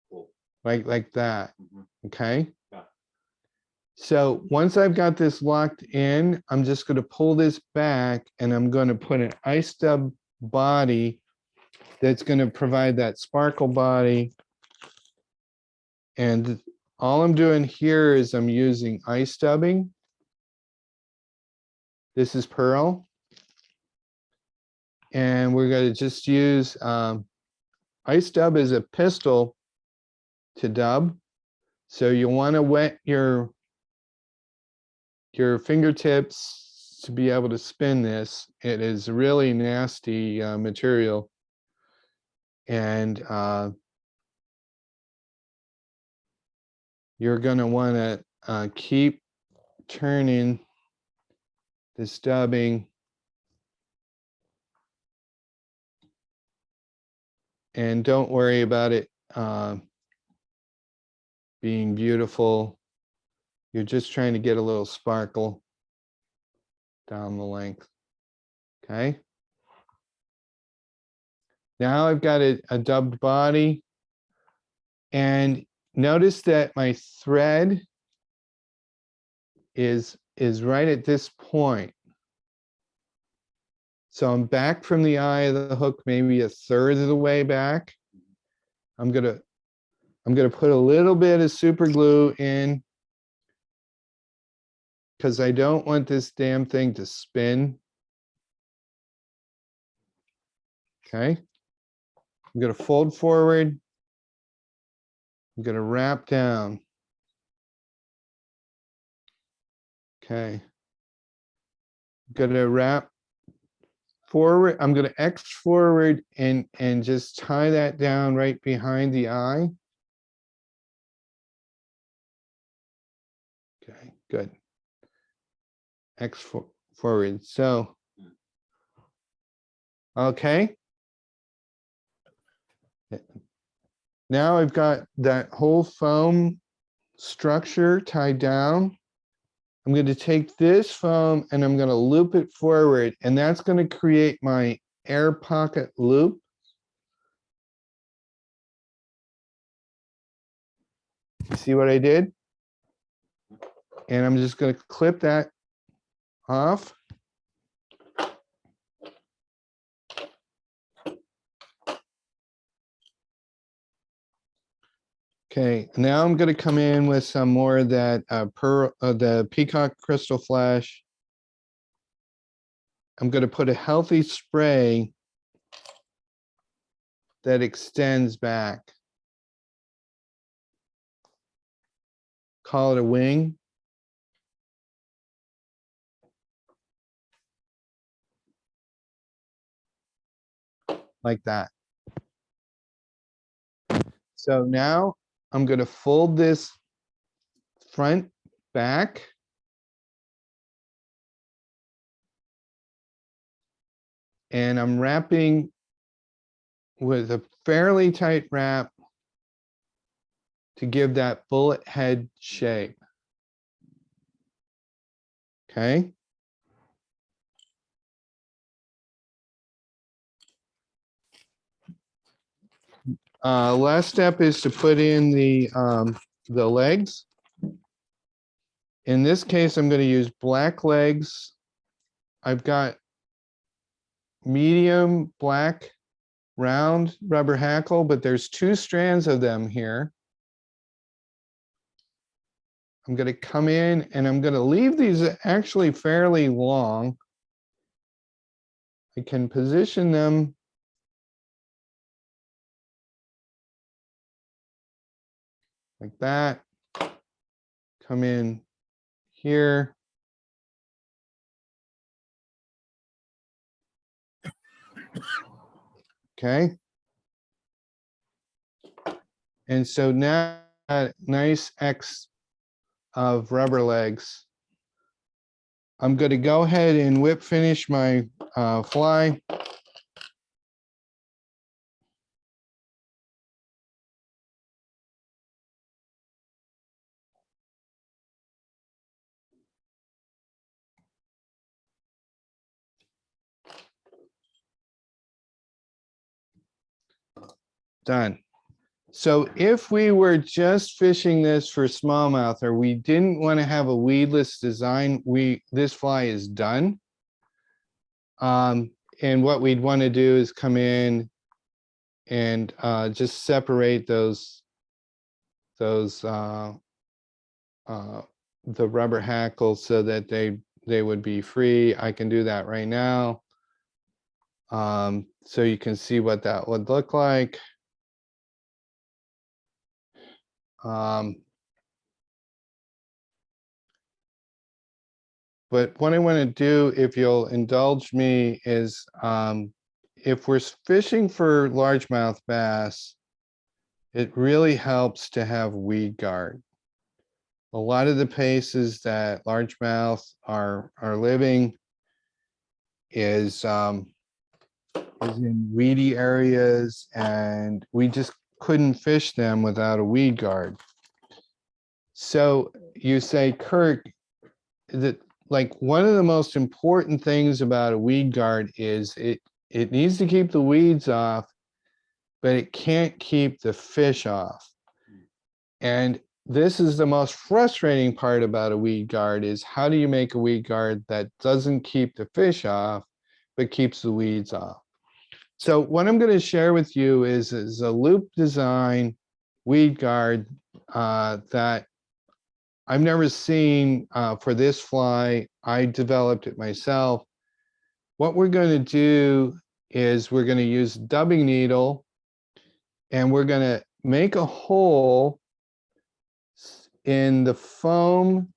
Cool. Like that. Mhm. Okay. Yeah. So once I've got this locked in, I'm just going to pull this back and I'm going to put an ice stub body that's going to provide that sparkle body. And all I'm doing here is I'm using ice stubbing. This is pearl. And we're going to just use ice dub as a pistol to dub. So you want to wet your fingertips to be able to spin this. It is a really nasty material. And you're going to want to keep turning this dubbing. And don't worry about it being beautiful. You're just trying to get a little sparkle down the length. Okay. Now I've got a dubbed body. And notice that my thread is is right at this point. So I'm back from the eye of the hook, maybe a third of the way back. I'm gonna put a little bit of super glue in because I don't want this damn thing to spin. Okay. I'm gonna fold forward. I'm gonna wrap down. Okay. I'm gonna wrap forward. I'm gonna X forward and just tie that down right behind the eye. Okay, good. X forward. So, okay. Now I've got that whole foam structure tied down. I'm going to take this foam and I'm going to loop it forward, and that's going to create my air pocket loop. You see what I did? And I'm just going to clip that off. Okay, now I'm going to come in with some more of that the peacock crystal flash. I'm going to put a healthy spray that extends back. Call it a wing. Like that. So now I'm going to fold this front back. And I'm wrapping with a fairly tight wrap to give that bullet head shape. Okay. Last step is to put in the legs. In this case, I'm going to use black legs. I've got medium black round rubber hackle, but there's 2 strands of them here. I'm going to come in and I'm going to leave these actually fairly long. I can position them like that. Come in here. Okay. And so now a nice X of rubber legs. I'm going to go ahead and whip finish my fly. Done. So if we were just fishing this for smallmouth, or we didn't want to have a weedless design, this fly is done. And what we'd want to do is come in and just separate the rubber hackles so that they would be free. I can do that right now. So you can see what that would look like. But what I want to do, if you'll indulge me, is if we're fishing for largemouth bass, it really helps to have weed guard. A lot of the places that largemouth are living is in weedy areas, and we just couldn't fish them without a weed guard. So you say, Kirk, that like one of the most important things about a weed guard is it needs to keep the weeds off, but it can't keep the fish off. And this is the most frustrating part about a weed guard is how do you make a weed guard that doesn't keep the fish off, but keeps the weeds off? So what I'm going to share with you is a loop design weed guard that I've never seen for this fly. I developed it myself. What we're going to do is we're going to use a dubbing needle and we're going to make a hole in the foam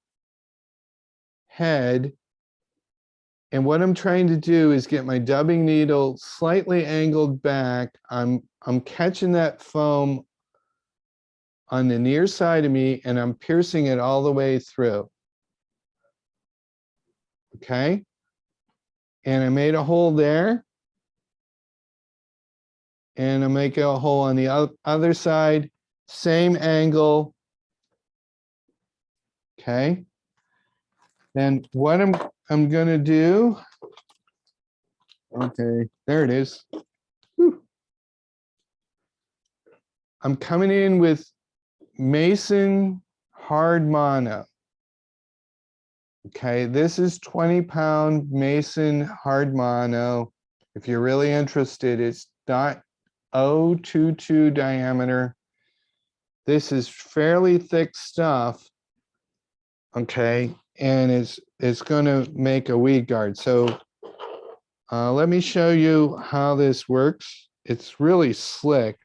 head. And what I'm trying to do is get my dubbing needle slightly angled back. I'm catching that foam on the near side of me and I'm piercing it all the way through. Okay. And I made a hole there. And I make a hole on the other side, same angle. Okay. Then what I'm gonna do. Okay, there it is. Whew. I'm coming in with Mason hard mono. Okay, this is 20-pound Mason hard mono. If you're really interested, it's .022 diameter. This is fairly thick stuff. Okay, and it's going to make a weed guard. So let me show you how this works. It's really slick.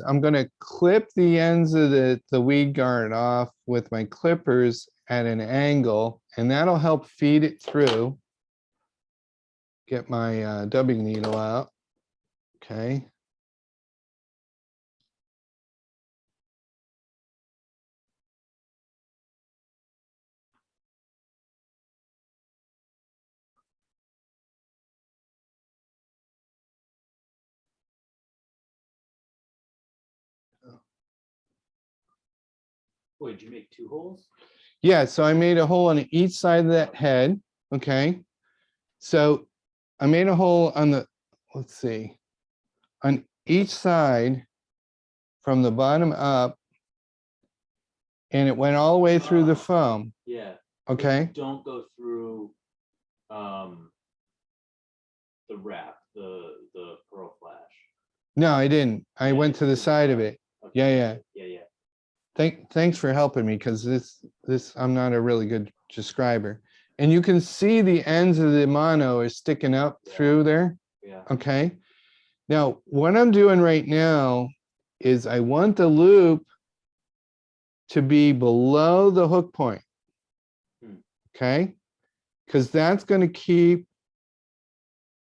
I'm going to clip the ends of the weed guard off with my clippers at an angle, and that'll help feed it through. Get my dubbing needle out. Okay. Wait, did you make 2 holes? Yeah, so I made a hole on each side of that head. Okay. So I made a hole on the, let's see, on each side from the bottom up, and it went all the way through the foam. Yeah. Okay. Don't go through the wrap, the pearl flash. No, I didn't. I Yeah, went to the it's side of right. it. Okay. Yeah. Yeah. Thanks for helping me, because this I'm not a really good describer. And you can see the ends of the mono are sticking up through there. Yeah. Okay. Now, what I'm doing right now is I want the loop to be below the hook point. Okay. Because that's going to keep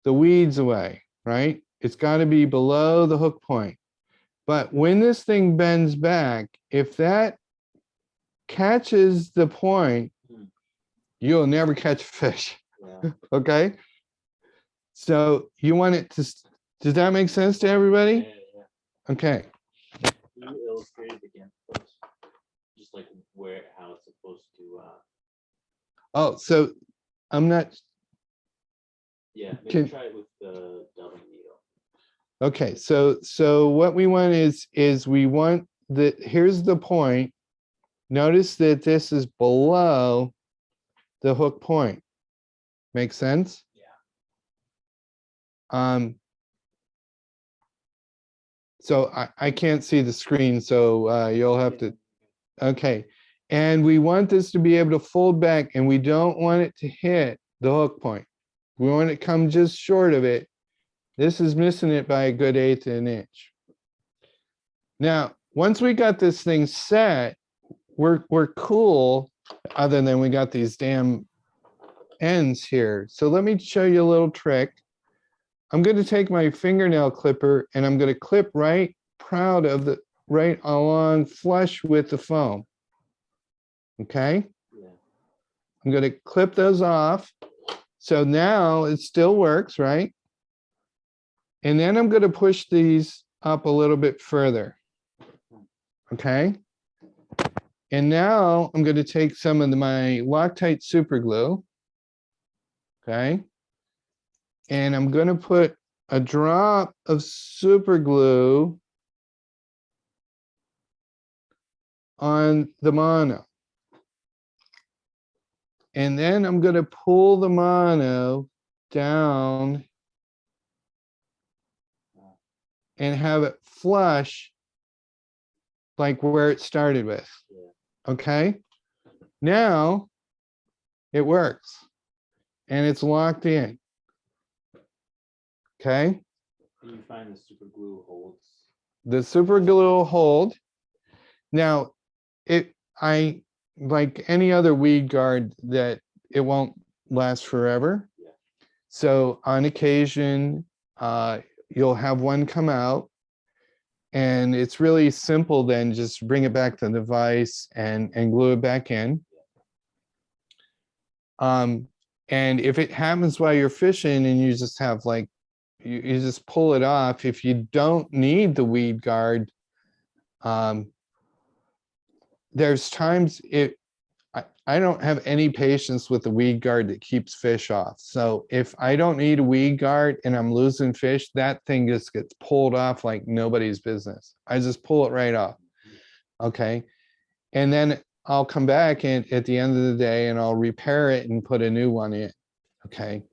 the weeds away, right? It's got to be below the hook point. But when this thing bends back, if that catches the point, you'll never catch a fish. Yeah. Okay. So you want it to, does that make sense to everybody? Yeah. Okay. Can you illustrate it again, folks? Just like how it's supposed to. Oh, so I'm not, Yeah, maybe Can- try it with the dubbing needle. okay. So what we want is we want here's the point. Notice that this is below the hook point. Make sense? Yeah. So I can't see the screen, so you'll have to, okay. And we want this to be able to fold back, and we don't want it to hit the hook point. We want it to come just short of it. This is missing it by a good 1/8 of an inch. Now, once we got this thing set, we're cool, other than we got these damn ends here. So let me show you a little trick. I'm going to take my fingernail clipper and I'm going to clip right along flush with the foam. Okay. Yeah. I'm going to clip those off. So now it still works, right? And then I'm going to push these up a little bit further. Okay. And now I'm going to take some of my Loctite super glue. Okay. And I'm going to put a drop of super glue on the mono. And then I'm going to pull the mono down and have it flush like where it started with. Okay. Now it works and it's locked in. Okay. And you find the super glue holds. The super glue will hold. Now, I like any other weed guard that it won't last forever. Yeah. So on occasion, you'll have one come out, and it's really simple. Then just bring it back to the device and glue it back in. And if it happens while you're fishing and you just have like you just pull it off, if you don't need the weed guard, there's times I don't have any patience with the weed guard that keeps fish off. So if I don't need a weed guard and I'm losing fish, that thing just gets pulled off like nobody's business. I just pull it right off. Okay. And then I'll come back at the end of the day and I'll repair it and put a new one in. Okay.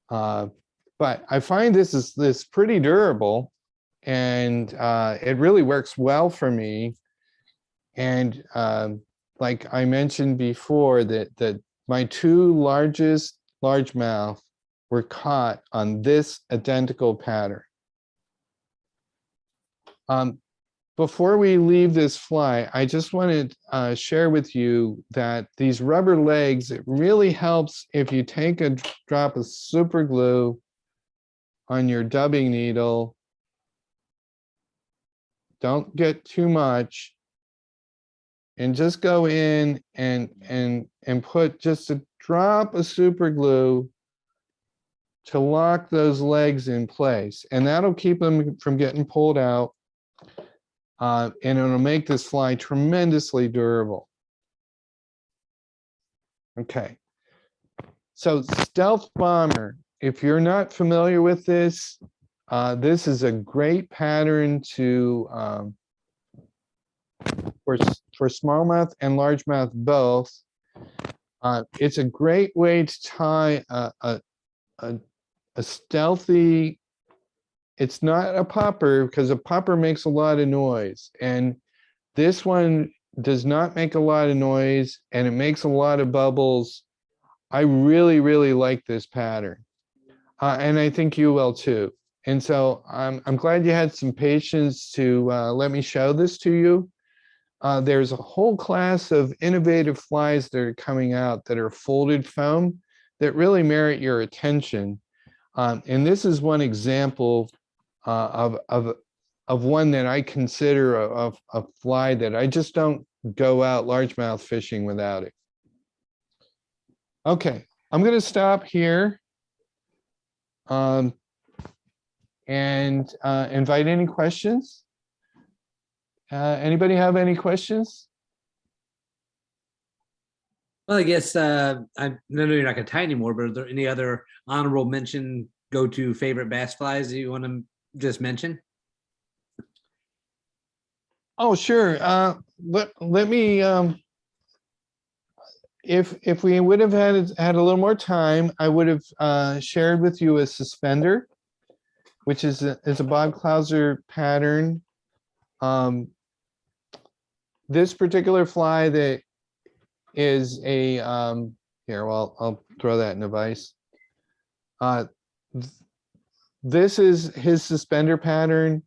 But I find this is pretty durable, and it really works well for me. And like I mentioned before, that my two largest largemouth were caught on this identical pattern. Before we leave this fly, I just want to share with you that these rubber legs, it really helps if you take a drop of super glue on your dubbing needle. Don't get too much, and just go in and put just a drop of super glue to lock those legs in place, and that'll keep them from getting pulled out. And it'll make this fly tremendously durable. Okay. So Stealth Bomber, if you're not familiar with this, this is a great pattern to for smallmouth and largemouth both. It's a great way to tie a stealthy. It's not a popper, because a popper makes a lot of noise, and this one does not make a lot of noise, and it makes a lot of bubbles. I really, really like this pattern, and I think you will too. And so I'm glad you had some patience to let me show this to you. There's a whole class of innovative flies that are coming out that are folded foam that really merit your attention. And this is one example of one that I consider a fly that I just don't go out largemouth fishing without it. Okay, I'm going to stop here and invite any questions. Anybody have any questions? Well, I guess I know you're not going to tie anymore, but are there any other honorable mention, go-to favorite bass flies that you want to just mention? Oh, sure. Let me. If we would have had a little more time, I would have shared with you a suspender, which is a Bob Clouser pattern. This particular fly that is a here. Well, I'll throw that in the vise. This is his suspender pattern.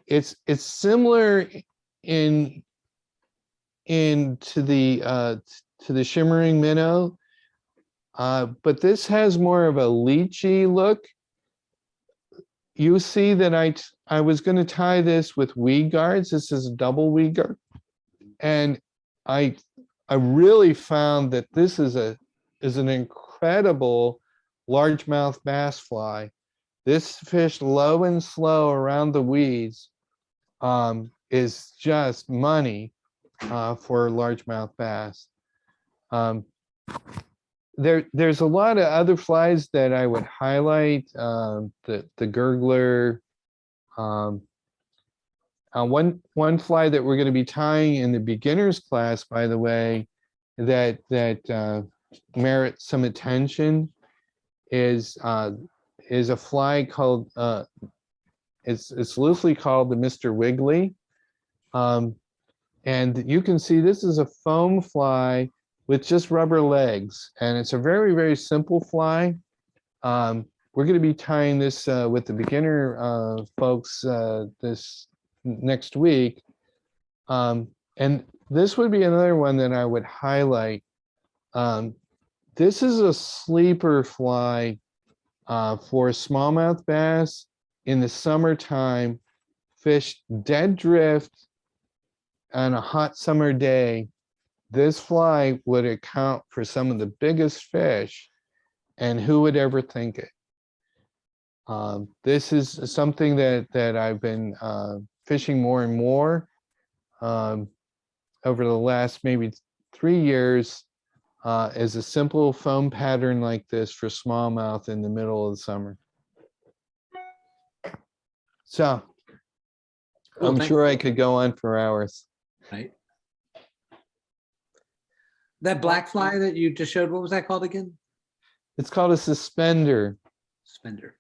It's similar to the Shimmering Minnow, but this has more of a leechy look. You see that I was going to tie this with weed guards. This is a double weed guard, and I really found that this is an incredible largemouth bass fly. This fish low and slow around the weeds is just money for largemouth bass. There's a lot of other flies that I would highlight. The gurgler. one fly that we're going to be tying in the beginners class, by the way, that merits some attention is a fly called it's loosely called the Mr. Wiggly. And you can see this is a foam fly with just rubber legs, and it's a very, very simple fly. We're going to be tying this with the beginner folks this next week. And this would be another one that I would highlight. This is a sleeper fly for smallmouth bass in the summertime, fished dead drift on a hot summer day. This fly would account for some of the biggest fish, and who would ever think it? This is something that I've been fishing more and more over the last maybe 3 years, is a simple foam pattern like this for smallmouth in the middle of the summer. So Cool, I'm thank sure I could go on for hours. Right. That black fly that you just showed, what was that called again? It's called a suspender. Spender.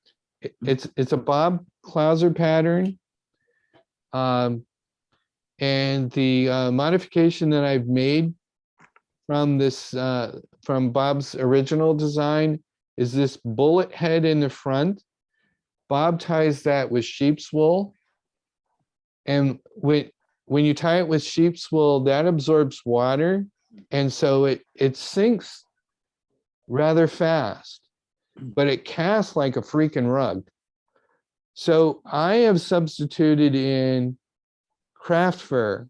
It's a Bob Clouser pattern. And the modification that I've made from this, from Bob's original design, is this bullet head in the front. Bob ties that with sheep's wool. And when you tie it with sheep's wool, that absorbs water. And so it sinks rather fast, but it casts like a freaking rug. So I have substituted in craft fur.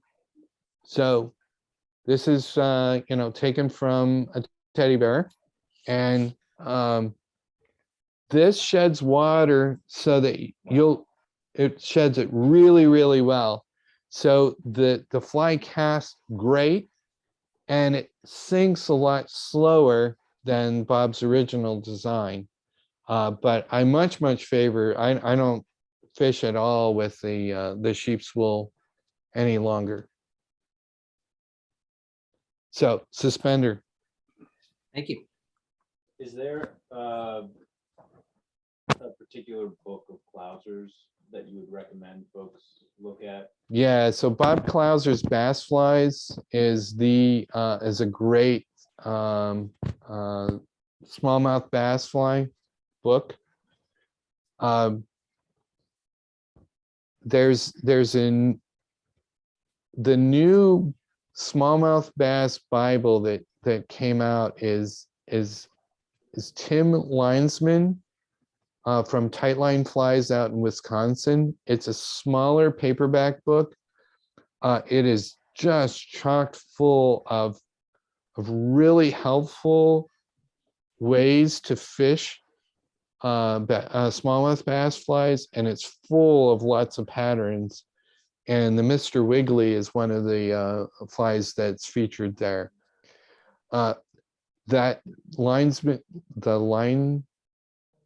So this is, taken from a teddy bear, and this sheds water so that it sheds it really, really well. So the fly casts great, and it sinks a lot slower than Bob's original design. But I much favor, I don't fish at all with the sheep's wool any longer. So suspender. Thank you. Is there a particular book of Clousers that you would recommend folks look at? Yeah, so Bob Clouser's Bass Flies is a great smallmouth bass fly book. There's the new smallmouth bass Bible that came out is Tim Linesman from Tightline Flies out in Wisconsin. It's a smaller paperback book. It is just chock full of really helpful ways to fish smallmouth bass flies, and it's full of lots of patterns. And the Mr. Wiggly is one of the flies that's featured there. That linesman, the line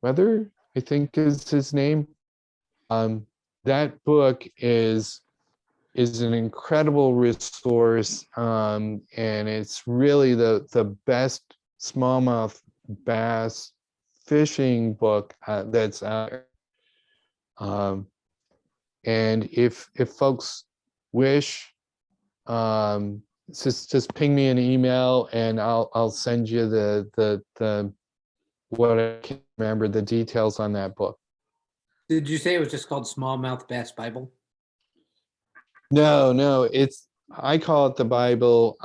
weather, I think is his name. That book is an incredible resource, and it's really the best smallmouth bass fishing book that's out there. And if folks wish, just ping me an email and I'll send you the what I can remember, the details on that book. Did you say it was just called Smallmouth Bass Bible? No, I call it the Bible.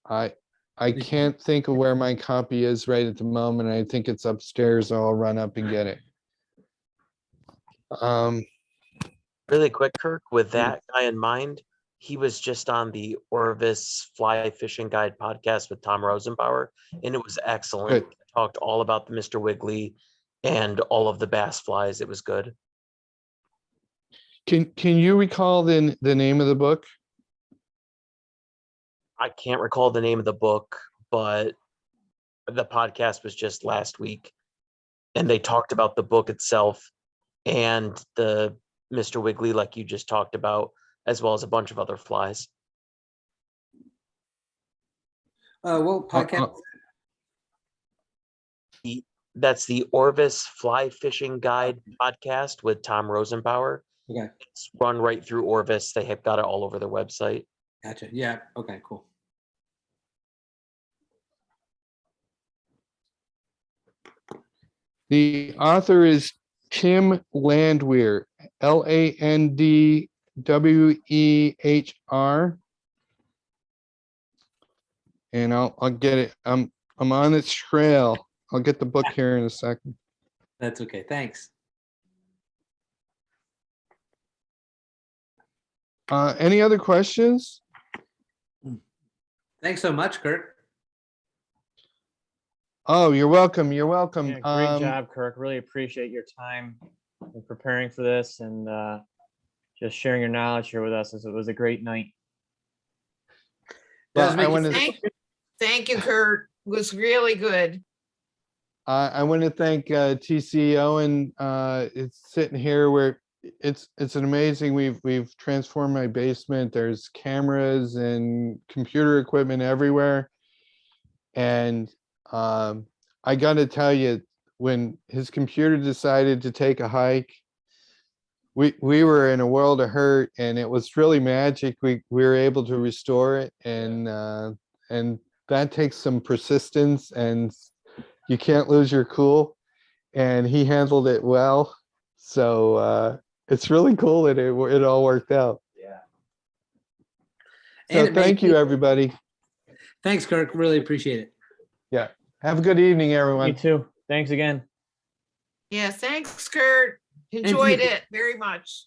I can't think of where my copy is right at the moment. I think it's upstairs. I'll run up and get it. Really quick, Kirk, with that guy in mind, he was just on the Orvis Fly Fishing Guide podcast with Tom Rosenbauer, and it was excellent. Good. Talked all about the Mr. Wiggly and all of the bass flies. It was good. Can you recall the name of the book? I can't recall the name of the book, but the podcast was just last week, and they talked about the book itself and the Mr. Wiggly, like you just talked about, as well as a bunch of other flies. Well, podcast. That's the Orvis Fly Fishing Guide podcast with Tom Rosenbauer. Okay, It's run right through Orvis. They have got it all over their website. gotcha. Yeah. Okay. Cool. The author is Tim Landwehr, Landwehr. And I'll get it. I'm on its trail. I'll get the book here in a second. That's okay. Thanks. Any other questions? Thanks so much, Kirk. Oh, you're welcome. You're welcome. Yeah, great job, Kirk. Really appreciate your time in preparing for this and just sharing your knowledge here with us. It was a great night. Does Well, make I you want to Thank you, Kurt. It was really good. I want to thank TC Owens. It's sitting here where it's an amazing. We've transformed my basement. There's cameras and computer equipment everywhere, and I got to tell you, when his computer decided to take a hike, we were in a world of hurt, and it was really magic. We were able to restore it, and that takes some persistence, and you can't lose your cool. And he handled it well, so it's really cool that it all worked out. Yeah. And So it made thank you, me- everybody. Thanks, Kirk. Really appreciate it. Yeah, have a good evening, You everyone. too. Thanks again. Yeah, thanks, Kurt. you. Enjoyed it very much.